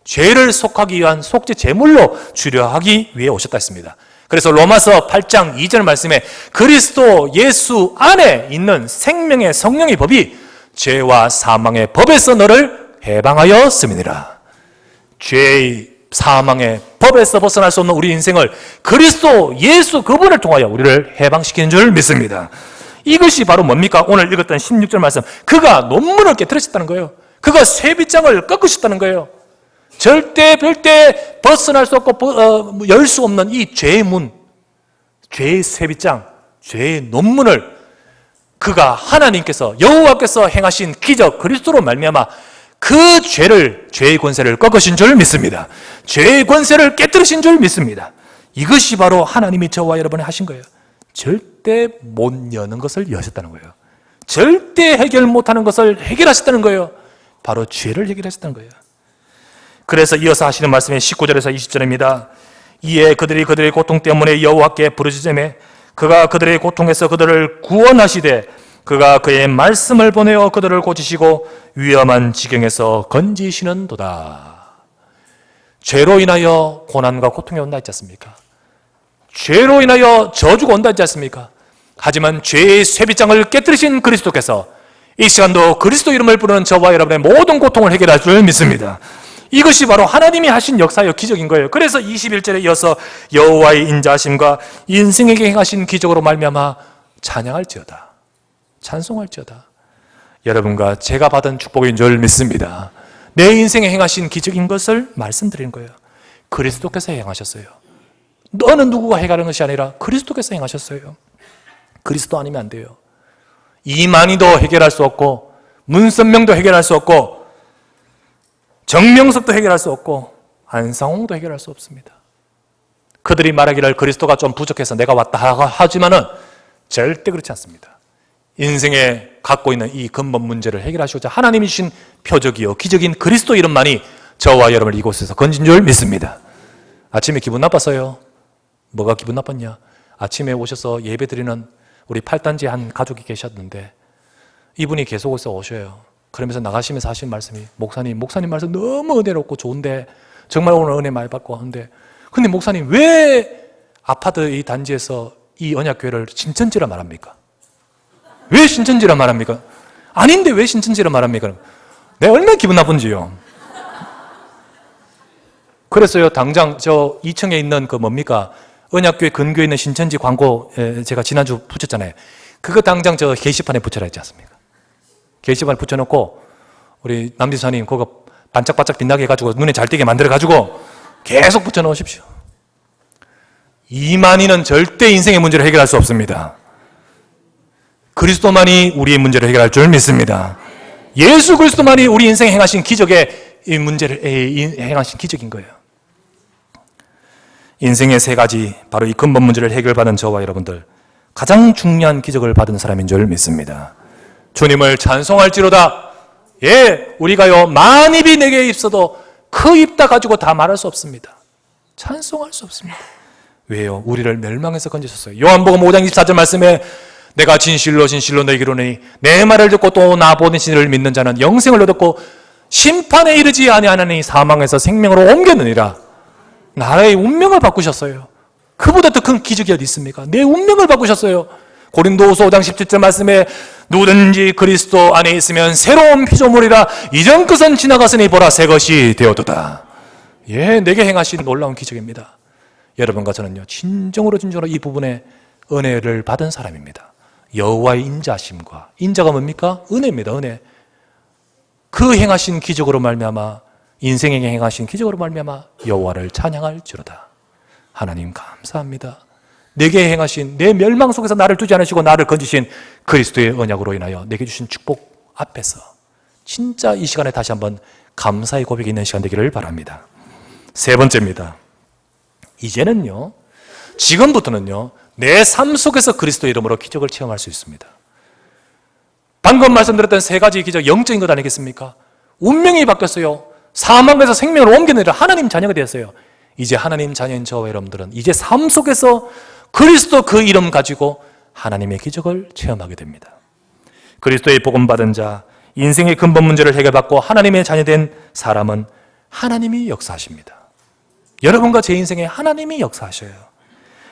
죄를 속하기 위한 속죄 제물로 주려 하기 위해 오셨다 했습니다. 그래서 로마서 8장 2절 말씀에 그리스도 예수 안에 있는 생명의 성령의 법이 죄와 사망의 법에서 너를 해방하였음이니라. 죄의 사망의 법에서 벗어날 수 없는 우리 인생을 그리스도 예수 그분을 통하여 우리를 해방시키는 줄 믿습니다. 이것이 바로 뭡니까? 오늘 읽었던 16절 말씀. 그가 논문을 깨뜨리셨다는 거예요. 그가 쇠빗장을 꺾으셨다는 거예요. 절대 벗어날 수 없고 열 수 없는 이 죄의 문, 죄의 쇠빗장, 죄의 논문을 그가 하나님께서 여호와께서 행하신 기적 그리스도로 말미암아 그 죄의 권세를 꺾으신 줄 믿습니다. 죄의 권세를 깨뜨리신 줄 믿습니다. 이것이 바로 하나님이 저와 여러분이 하신 거예요. 절대 못 여는 것을 여셨다는 거예요. 절대 해결 못하는 것을 해결하셨다는 거예요. 바로 죄를 해결하셨다는 거예요. 그래서 이어서 하시는 말씀이 19절에서 20절입니다. 이에 그들이 그들의 고통 때문에 여호와께 부르짖으매 그가 그들의 고통에서 그들을 구원하시되 그가 그의 말씀을 보내어 그들을 고치시고 위험한 지경에서 건지시는도다. 죄로 인하여 고난과 고통이 온다 했지 않습니까? 죄로 인하여 저주가 온다 했지 않습니까? 하지만 죄의 쇠빗장을 깨뜨리신 그리스도께서 이 시간도 그리스도 이름을 부르는 저와 여러분의 모든 고통을 해결할 줄 믿습니다. 이것이 바로 하나님이 하신 역사여 기적인 거예요. 그래서 21절에 이어서 여호와의 인자하심과 인생에게 행하신 기적으로 말미암아 찬양할지어다. 찬송할지어다. 여러분과 제가 받은 축복인 줄 믿습니다. 내 인생에 행하신 기적인 것을 말씀드리는 거예요. 그리스도께서 행하셨어요. 어느 누구가 해결하는 것이 아니라 그리스도께서 행하셨어요. 그리스도 아니면 안 돼요. 이만희도 해결할 수 없고 문선명도 해결할 수 없고 정명석도 해결할 수 없고 안상홍도 해결할 수 없습니다. 그들이 말하기를 그리스도가 좀 부족해서 내가 왔다 하지만은 절대 그렇지 않습니다. 인생에 갖고 있는 이 근본 문제를 해결하시고자 하나님이 주신 표적이요 기적인 그리스도 이름만이 저와 여러분을 이곳에서 건진 줄 믿습니다. 아침에 기분 나빴어요? 뭐가 기분 나빴냐? 아침에 오셔서 예배 드리는 우리 8단지 한 가족이 계셨는데 이분이 계속해서 오셔요. 그러면서 나가시면서 하신 말씀이, 목사님 말씀 너무 은혜롭고 좋은데 정말 오늘 은혜 많이 받고 하는데, 근데 목사님 왜 아파트 이 단지에서 이 언약교회를 신천지라 말합니까? 왜 신천지라 말합니까? 아닌데 왜 신천지라 말합니까? 내가 얼마나 기분 나쁜지요. 그래서요, 당장 저 2층에 있는 그 뭡니까? 언약교회 근교에 있는 신천지 광고 제가 지난주 붙였잖아요. 그거 당장 저 게시판에 붙여라 했지 않습니까? 게시판에 붙여놓고 우리 남지사님 그거 반짝반짝 빛나게 해가지고 눈에 잘 띄게 만들어가지고 계속 붙여놓으십시오. 이만희는 절대 인생의 문제를 해결할 수 없습니다. 그리스도만이 우리의 문제를 해결할 줄 믿습니다. 예수 그리스도만이 우리 인생에 행하신 기적의 이 문제를 행하신 기적인 거예요. 인생의 세 가지, 바로 이 근본 문제를 해결받은 저와 여러분들, 가장 중요한 기적을 받은 사람인 줄 믿습니다. 주님을 찬송할지로다. 예, 우리가요 만입이 내게 있어도 그 입 다 가지고 다 말할 수 없습니다. 찬송할 수 없습니다. 왜요? 우리를 멸망에서 건지셨어요. 요한복음 5장 24절 말씀에 내가 진실로 너희에게 이르노니 내 말을 듣고 또 나 보내신 이를 믿는 자는 영생을 얻었고 심판에 이르지 아니하나니 사망에서 생명으로 옮겼느니라. 나라의 운명을 바꾸셨어요. 그보다 더 큰 기적이 어디 있습니까? 내 운명을 바꾸셨어요. 고린도후서 5장 17절 말씀에 누구든지 그리스도 안에 있으면 새로운 피조물이라 이전 것은 지나갔으니 보라 새 것이 되었도다. 예, 내게 행하신 놀라운 기적입니다. 여러분과 저는요 진정으로 이 부분에 은혜를 받은 사람입니다. 여호와의 인자심과, 인자가 뭡니까? 은혜입니다. 은혜. 그 행하신 기적으로 말미암아, 인생에 행하신 기적으로 말미암아 여호와를 찬양할지로다. 하나님 감사합니다. 내게 행하신, 내 멸망 속에서 나를 두지 않으시고 나를 건지신 그리스도의 언약으로 인하여 내게 주신 축복 앞에서 진짜 이 시간에 다시 한번 감사의 고백이 있는 시간 되기를 바랍니다. 세 번째입니다. 이제는요, 지금부터는요, 내 삶 속에서 그리스도의 이름으로 기적을 체험할 수 있습니다. 방금 말씀드렸던 세 가지 기적, 영적인 것 아니겠습니까? 운명이 바뀌었어요. 사망에서 생명을 옮겨내려 하나님 자녀가 되었어요. 이제 하나님 자녀인 저와 여러분들은 이제 삶 속에서 그리스도 그 이름 가지고 하나님의 기적을 체험하게 됩니다. 그리스도의 복음 받은 자, 인생의 근본 문제를 해결받고 하나님의 자녀된 사람은 하나님이 역사하십니다. 여러분과 제 인생에 하나님이 역사하셔요.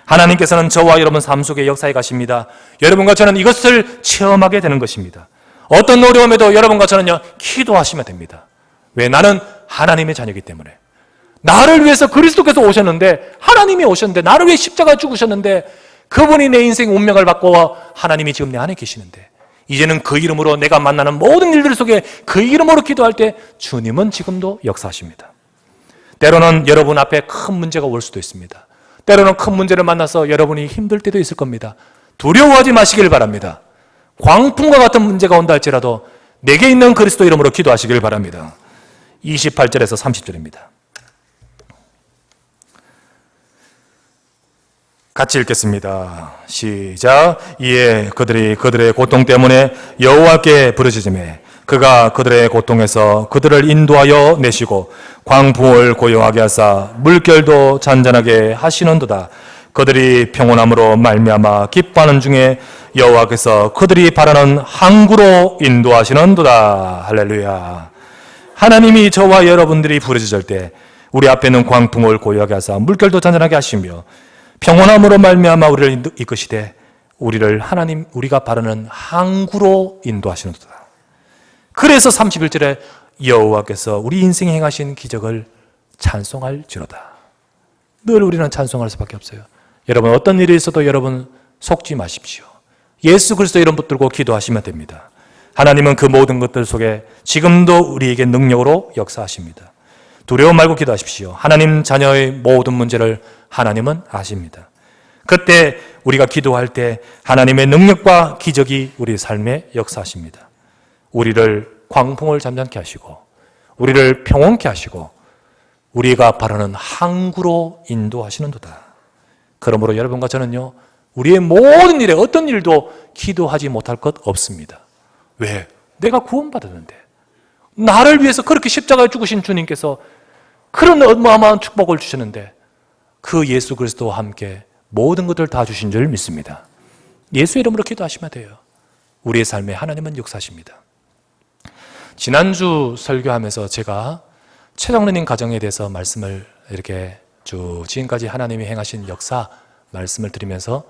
하나님께서는 저와 여러분 삶 속에 역사해 가십니다. 여러분과 저는 이것을 체험하게 되는 것입니다. 어떤 어려움에도 여러분과 저는요 기도하시면 됩니다. 왜? 나는 하나님의 자녀이기 때문에. 나를 위해서 그리스도께서 오셨는데, 하나님이 오셨는데, 나를 위해 십자가 죽으셨는데, 그분이 내 인생 운명을 바꿔 하나님이 지금 내 안에 계시는데, 이제는 그 이름으로 내가 만나는 모든 일들 속에 그 이름으로 기도할 때 주님은 지금도 역사하십니다. 때로는 여러분 앞에 큰 문제가 올 수도 있습니다. 때로는 큰 문제를 만나서 여러분이 힘들 때도 있을 겁니다. 두려워하지 마시길 바랍니다. 광풍과 같은 문제가 온다 할지라도 내게 있는 그리스도 이름으로 기도하시길 바랍니다. 28절에서 30절입니다. 같이 읽겠습니다. 시작. 이에 그들의 고통 때문에 여호와께 부르짖으매 그가 그들의 고통에서 그들을 인도하여 내시고 광풍을 고요하게 하사 물결도 잔잔하게 하시는도다. 그들이 평온함으로 말미암아 기뻐하는 중에 여호와께서 그들이 바라는 항구로 인도하시는도다. 할렐루야. 하나님이 저와 여러분들이 부르짖을 때 우리 앞에 있는 광풍을 고요하게 하사 물결도 잔잔하게 하시며 평온함으로 말미암아 우리를 이끄시되 우리를 하나님 우리가 바라는 항구로 인도하시는도다. 그래서 31절에 여호와께서 우리 인생에 행하신 기적을 찬송할지로다. 늘 우리는 찬송할 수밖에 없어요. 여러분 어떤 일이 있어도 여러분 속지 마십시오. 예수 그리스도 이름 붙들고 기도하시면 됩니다. 하나님은 그 모든 것들 속에 지금도 우리에게 능력으로 역사하십니다. 두려움 말고 기도하십시오. 하나님 자녀의 모든 문제를 하나님은 아십니다. 그때 우리가 기도할 때 하나님의 능력과 기적이 우리 삶에 역사하십니다. 우리를 광풍을 잠잠케 하시고 우리를 평온케 하시고 우리가 바라는 항구로 인도하시는도다. 그러므로 여러분과 저는요 우리의 모든 일에 어떤 일도 기도하지 못할 것 없습니다. 왜? 내가 구원받았는데 나를 위해서 그렇게 십자가에 죽으신 주님께서 그런 어마어마한 축복을 주셨는데 그 예수 그리스도와 함께 모든 것들 다 주신 줄 믿습니다. 예수 이름으로 기도하시면 돼요. 우리의 삶에 하나님은 역사하십니다. 지난주 설교하면서 제가 최정련님 가정에 대해서 말씀을 이렇게 쭉 지금까지 하나님이 행하신 역사 말씀을 드리면서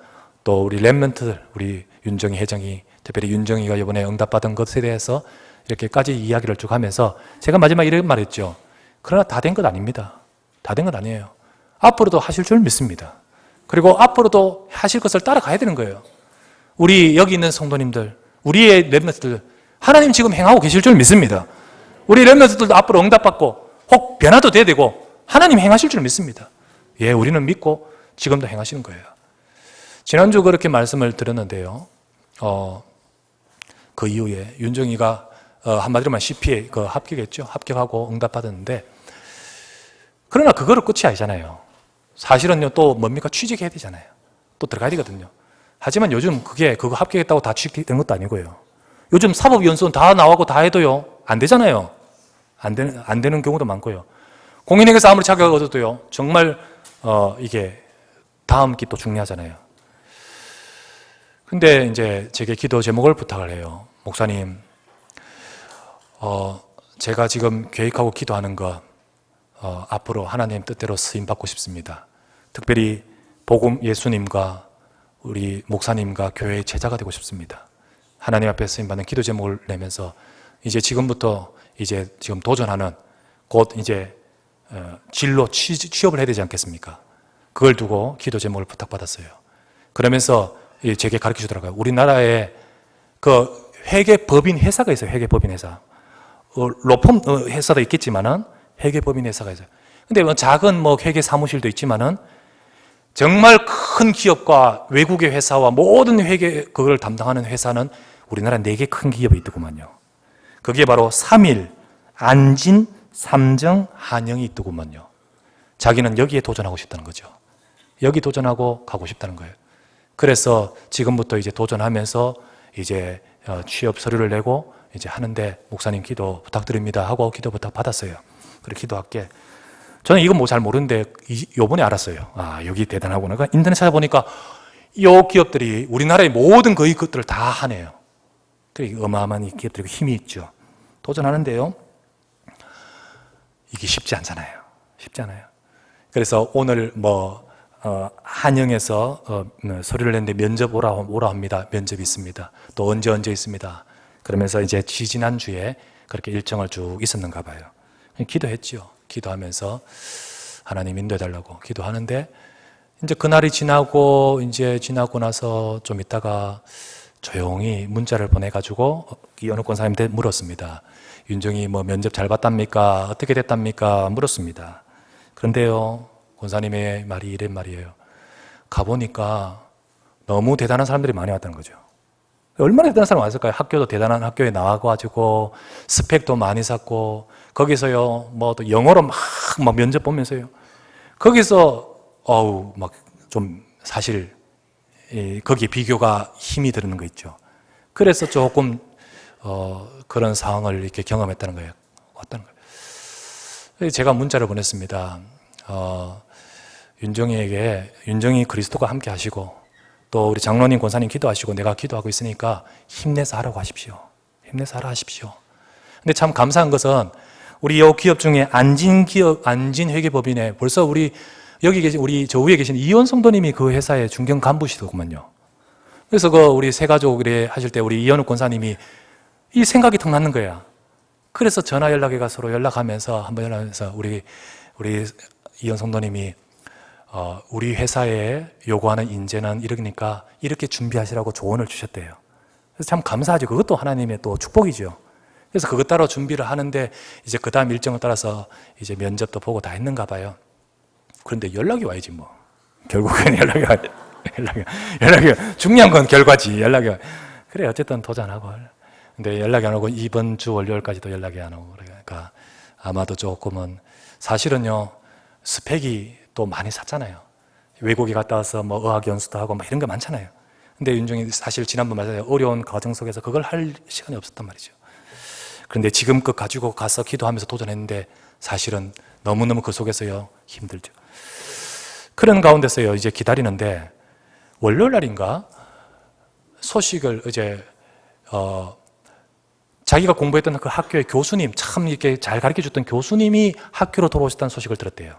또 우리 렘넌트들, 우리 윤정희 회장이, 특별히 윤정희가 이번에 응답받은 것에 대해서 이렇게까지 이야기를 쭉 하면서 제가 마지막에 이런 말했죠. 그러나 다 된 것 아닙니다. 다 된 것 아니에요. 앞으로도 하실 줄 믿습니다. 그리고 앞으로도 하실 것을 따라가야 되는 거예요. 우리 여기 있는 성도님들, 우리의 렘넌트들, 하나님 지금 행하고 계실 줄 믿습니다. 우리 렘넌트들도 앞으로 응답받고 혹 변화도 돼야 되고 하나님 행하실 줄 믿습니다. 예, 우리는 믿고 지금도 행하시는 거예요. 지난주 그렇게 말씀을 드렸는데요. 그 이후에 윤정이가 한마디로만 CPA 합격했죠. 합격하고 응답받았는데 그러나 그거를 끝이 아니잖아요. 사실은요 또 뭡니까? 취직해야 되잖아요. 또 들어가야 되거든요. 하지만 요즘 그거 합격했다고 다 취직된 것도 아니고요. 요즘 사법연수원 다 나오고 다 해도요 안 되잖아요. 안 되는 경우도 많고요. 공인회계사 아무리 자격을 얻어도요 정말 이게 다음 기 또 중요하잖아요. 근데 이제 제게 기도 제목을 부탁을 해요. 목사님, 제가 지금 계획하고 기도하는 거 앞으로 하나님 뜻대로 쓰임 받고 싶습니다. 특별히 복음 예수님과 우리 목사님과 교회의 제자가 되고 싶습니다. 하나님 앞에 쓰임 받는 기도 제목을 내면서 이제 지금부터 이제 지금 도전하는 곧 이제 진로 취업을 해야 되지 않겠습니까? 그걸 두고 기도 제목을 부탁받았어요. 그러면서 제게 가르쳐 주더라고요. 우리나라에 그 회계법인 회사가 있어요. 회계법인 회사. 로펌 회사도 있겠지만은 회계법인 회사가 있어요. 근데 작은 회계 사무실도 있지만은 정말 큰 기업과 외국의 회사와 모든 회계 그걸 담당하는 회사는 우리나라 4개 큰 기업이 있더구만요. 그게 바로 3일, 안진, 삼정, 한영이 있더구만요. 자기는 여기에 도전하고 싶다는 거죠. 여기 도전하고 가고 싶다는 거예요. 그래서 지금부터 이제 도전하면서 이제 취업 서류를 내고 이제 하는데 목사님 기도 부탁드립니다 하고 기도 부탁 받았어요. 그래 기도할게. 저는 이건 뭐 잘 모르는데 요번에 알았어요. 아, 여기 대단하구나. 그러니까 인터넷 찾아보니까 이 기업들이 우리나라의 모든 거의 것들을 다 하네요. 그래 어마어마한 이 기업들이 힘이 있죠. 도전하는데요. 이게 쉽지 않잖아요. 쉽지 않아요. 그래서 오늘 한영에서 서류를 냈는데 면접 오라 합니다. 면접이 있습니다. 또 언제 있습니다. 그러면서 이제 지지난주에 그렇게 일정을 쭉 있었는가 봐요. 기도했죠. 기도하면서 하나님 인도해달라고 기도하는데 이제 그날이 지나고 나서 좀 있다가 조용히 문자를 보내가지고 이현욱 권사님한테 물었습니다. 윤정이 면접 잘 봤답니까? 어떻게 됐답니까? 물었습니다. 그런데요, 권사님의 말이 이런 말이에요. 가보니까 너무 대단한 사람들이 많이 왔다는 거죠. 얼마나 대단한 사람이 왔을까요? 학교도 대단한 학교에 나와가지고 스펙도 많이 쌓고 거기서요 또 영어로 막 면접 보면서요 거기서 좀 사실 거기에 비교가 힘이 드는 거 있죠. 그래서 조금 그런 상황을 이렇게 경험했다는 거예요. 왔다는 거예요. 제가 문자를 보냈습니다. 윤정이 그리스도가 함께 하시고 또 우리 장로님 권사님 기도하시고 내가 기도하고 있으니까 힘내서 하라고 하십시오. 힘내서 하라 하십시오. 근데 참 감사한 것은 우리 이 기업 중에 안진 회계법인에 벌써 여기 계신 저 위에 계신 이원 성도님이 그 회사의 중견 간부시더구만요. 그래서 우리 세 가족 하실 때 우리 이현욱 권사님이 이 생각이 턱 났는 거야. 그래서 전화 연락해가 서로 한번 연락하면서 우리 이현 성도님이 우리 회사에 요구하는 인재는 이러니까 이렇게 준비하시라고 조언을 주셨대요. 그래서 참 감사하죠. 그것도 하나님의 또 축복이죠. 그래서 그것 따라 준비를 하는데 이제 그 다음 일정을 따라서 이제 면접도 보고 다 했는가 봐요. 그런데 연락이 와야지 결국엔 연락이 중요한 건 결과지. 그래 어쨌든 도전하고. 근데 연락이 안 오고 이번 주 월요일까지도 연락이 안 오고 그러니까 아마도 조금은 사실은요 스펙이 또 많이 샀잖아요. 외국에 갔다 와서 의학 연수도 하고 이런 거 많잖아요. 근데 윤종이 사실 지난번 말했잖아요. 어려운 과정 속에서 그걸 할 시간이 없었단 말이죠. 그런데 지금껏 가지고 가서 기도하면서 도전했는데 사실은 너무너무 그 속에서요 힘들죠. 그런 가운데서요 이제 기다리는데 월요일 날인가 소식을 이제 자기가 공부했던 그 학교의 교수님, 참 이렇게 잘 가르쳐 줬던 교수님이 학교로 돌아오셨다는 소식을 들었대요.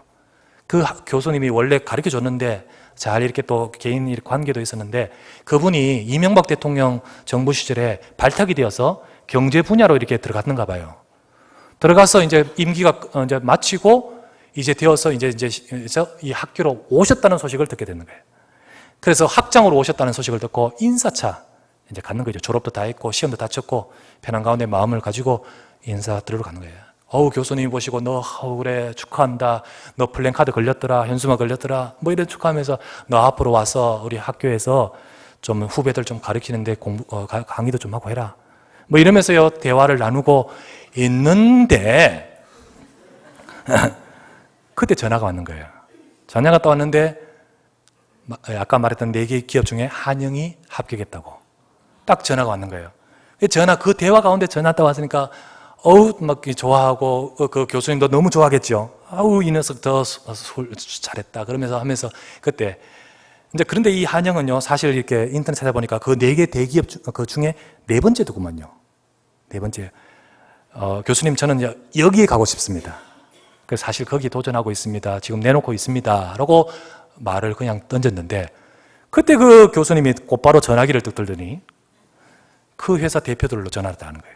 그 교수님이 원래 가르쳐 줬는데 잘 이렇게 또 개인 관계도 있었는데 그분이 이명박 대통령 정부 시절에 발탁이 되어서 경제 분야로 이렇게 들어갔는가 봐요. 들어가서 이제 임기가 이제 마치고 이제 되어서 이제 이 학교로 오셨다는 소식을 듣게 되는 거예요. 그래서 학장으로 오셨다는 소식을 듣고 인사차 이제 가는 거죠. 졸업도 다 했고 시험도 다 쳤고 편한 가운데 마음을 가지고 인사 들으러 가는 거예요. 교수님이 보시고 너 그래 축하한다. 너 플랜카드 걸렸더라. 현수막 걸렸더라. 뭐 이런 축하하면서 너 앞으로 와서 우리 학교에서 좀 후배들 좀 가르치는데 강의도 좀 하고 해라. 뭐 이러면서요 대화를 나누고 있는데 그때 전화가 왔는 거예요. 전화가 또 왔는데 아까 말했던 4개 기업 중에 한영이 합격했다고 딱 전화가 왔는 거예요. 그 대화 가운데 전화 딱 왔으니까 막 좋아하고 그 교수님도 너무 좋아하겠죠. 이 녀석 더 잘했다 그러면서 하면서 그때 이제 그런데 이 한영은요 사실 이렇게 인터넷 찾아보니까 그 4개 대기업 그 중에 4번째더구만요. 4번째. 교수님 저는 여기에 가고 싶습니다. 그래서 사실 거기 도전하고 있습니다. 지금 내놓고 있습니다. 라고 말을 그냥 던졌는데 그때 그 교수님이 곧바로 전화기를 뚝 들더니 그 회사 대표들로 전화를 다 하는 거예요.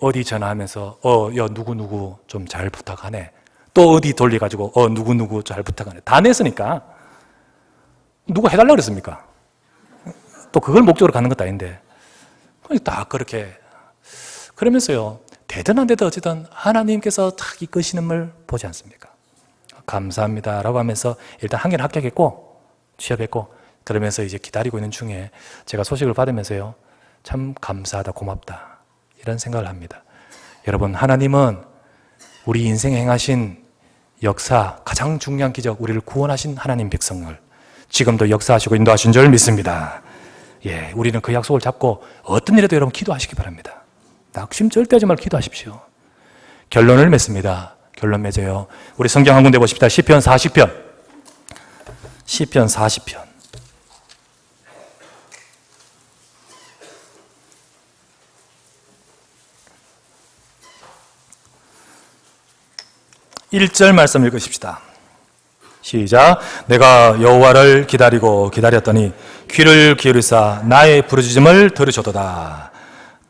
어디 전화하면서 야 누구누구 좀 잘 부탁하네. 또 어디 돌려가지고 누구누구 잘 부탁하네. 다 냈으니까 누가 해달라고 그랬습니까? 또 그걸 목적으로 가는 것도 아닌데 다 그렇게 그러면서요 되든 안 되든 어쨌든 하나님께서 탁 이끄시는 걸 보지 않습니까? 감사합니다 라고 하면서 일단 한 개는 합격했고 취업했고 그러면서 이제 기다리고 있는 중에 제가 소식을 받으면서요 참 감사하다 고맙다 이런 생각을 합니다. 여러분 하나님은 우리 인생에 행하신 역사 가장 중요한 기적 우리를 구원하신 하나님 백성을 지금도 역사하시고 인도하신 줄 믿습니다. 우리는 그 약속을 잡고 어떤 일에도 여러분 기도하시기 바랍니다. 낙심 절대 하지 말고 기도하십시오. 결론을 맺습니다. 결론 맺어요. 우리 성경 한 군데 보십시다. 시편 40편. 시편 40편. 1절 말씀 읽으십시다. 시작. 내가 여호와를 기다리고 기다렸더니 귀를 기울이사 나의 부르짖음을 들으셨도다.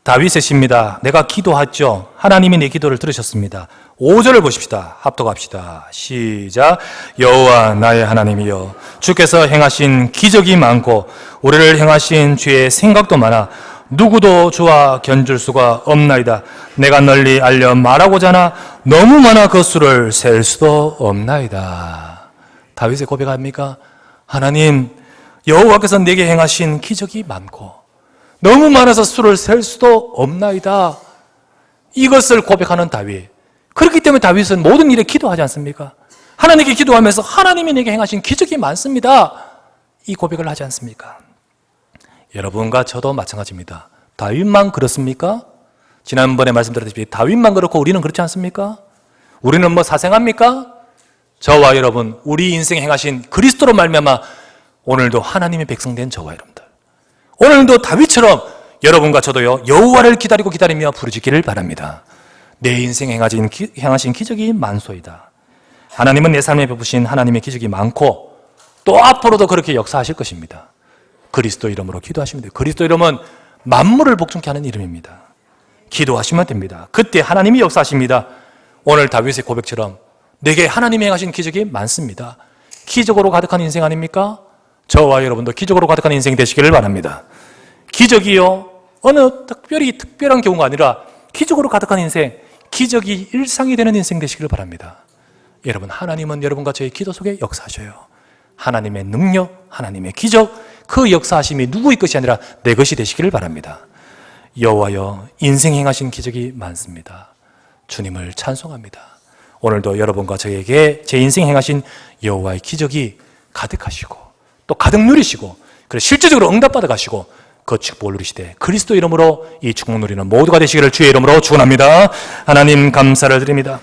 다윗의 시입니다. 내가 기도했죠. 하나님이 내 기도를 들으셨습니다. 5절을 보십시다. 합독합시다. 시작. 여호와 나의 하나님이여 주께서 행하신 기적이 많고 우리를 행하신 주의 생각도 많아 누구도 주와 견줄 수가 없나이다. 내가 널리 알려 말하고자 하나 너무 많아 그 수를 셀 수도 없나이다. 다윗의 고백합니까? 하나님 여호와께서 내게 행하신 기적이 많고 너무 많아서 수를 셀 수도 없나이다. 이것을 고백하는 다윗. 그렇기 때문에 다윗은 모든 일에 기도하지 않습니까? 하나님께 기도하면서 하나님이 내게 행하신 기적이 많습니다. 이 고백을 하지 않습니까? 여러분과 저도 마찬가지입니다. 다윗만 그렇습니까? 지난번에 말씀드렸듯이 다윗만 그렇고 우리는 그렇지 않습니까? 우리는 뭐 사생합니까? 저와 여러분, 우리 인생에 행하신 그리스도로 말미암아 오늘도 하나님의 백성된 저와 여러분들, 오늘도 다윗처럼 여러분과 저도요 여호와를 기다리고 기다리며 부르짖기를 바랍니다. 내 인생에 행하신 기적이 많소이다. 하나님은 내 삶에 베푸신 하나님의 기적이 많고 또 앞으로도 그렇게 역사하실 것입니다. 그리스도 이름으로 기도하시면 돼요. 그리스도 이름은 만물을 복종케 하는 이름입니다. 기도하시면 됩니다. 그때 하나님이 역사하십니다. 오늘 다윗의 고백처럼 내게 하나님이 행하신 기적이 많습니다. 기적으로 가득한 인생 아닙니까? 저와 여러분도 기적으로 가득한 인생이 되시기를 바랍니다. 기적이요 어느 특별한 경우가 아니라 기적으로 가득한 인생, 기적이 일상이 되는 인생 되시기를 바랍니다. 여러분, 하나님은 여러분과 저의 기도 속에 역사하셔요. 하나님의 능력, 하나님의 기적, 그 역사하심이 누구의 것이 아니라 내 것이 되시기를 바랍니다. 여호와여, 인생 행하신 기적이 많습니다. 주님을 찬송합니다. 오늘도 여러분과 저에게 제 인생 행하신 여호와의 기적이 가득하시고 또 가득 누리시고 그래서 실제적으로 응답받아 가시고 그 축복을 누리시되 그리스도 이름으로 이 축복 누리는 모두가 되시기를 주의 이름으로 축원합니다. 하나님 감사를 드립니다.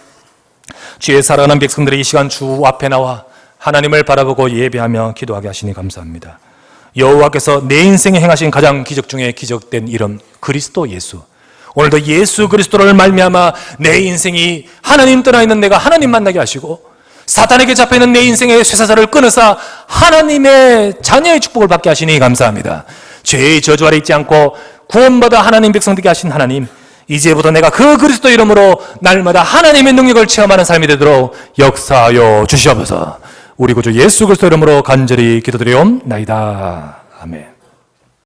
주의 사랑하는 백성들이 이 시간 주 앞에 나와 하나님을 바라보고 예배하며 기도하게 하시니 감사합니다. 여호와께서 내 인생에 행하신 가장 기적 중에 기적된 이름 그리스도 예수. 오늘도 예수 그리스도를 말미암아 내 인생이 하나님 떠나 있는 내가 하나님 만나게 하시고 사탄에게 잡혀있는 내 인생의 쇠사슬을 끊으사 하나님의 자녀의 축복을 받게 하시니 감사합니다. 죄의 저주 아래 있지 않고 구원받아 하나님 백성 되게 하신 하나님, 이제부터 내가 그 그리스도 이름으로 날마다 하나님의 능력을 체험하는 삶이 되도록 역사하여 주시옵소서. 우리 구주 예수 그리스도 이름으로 간절히 기도드리옵나이다. 아멘.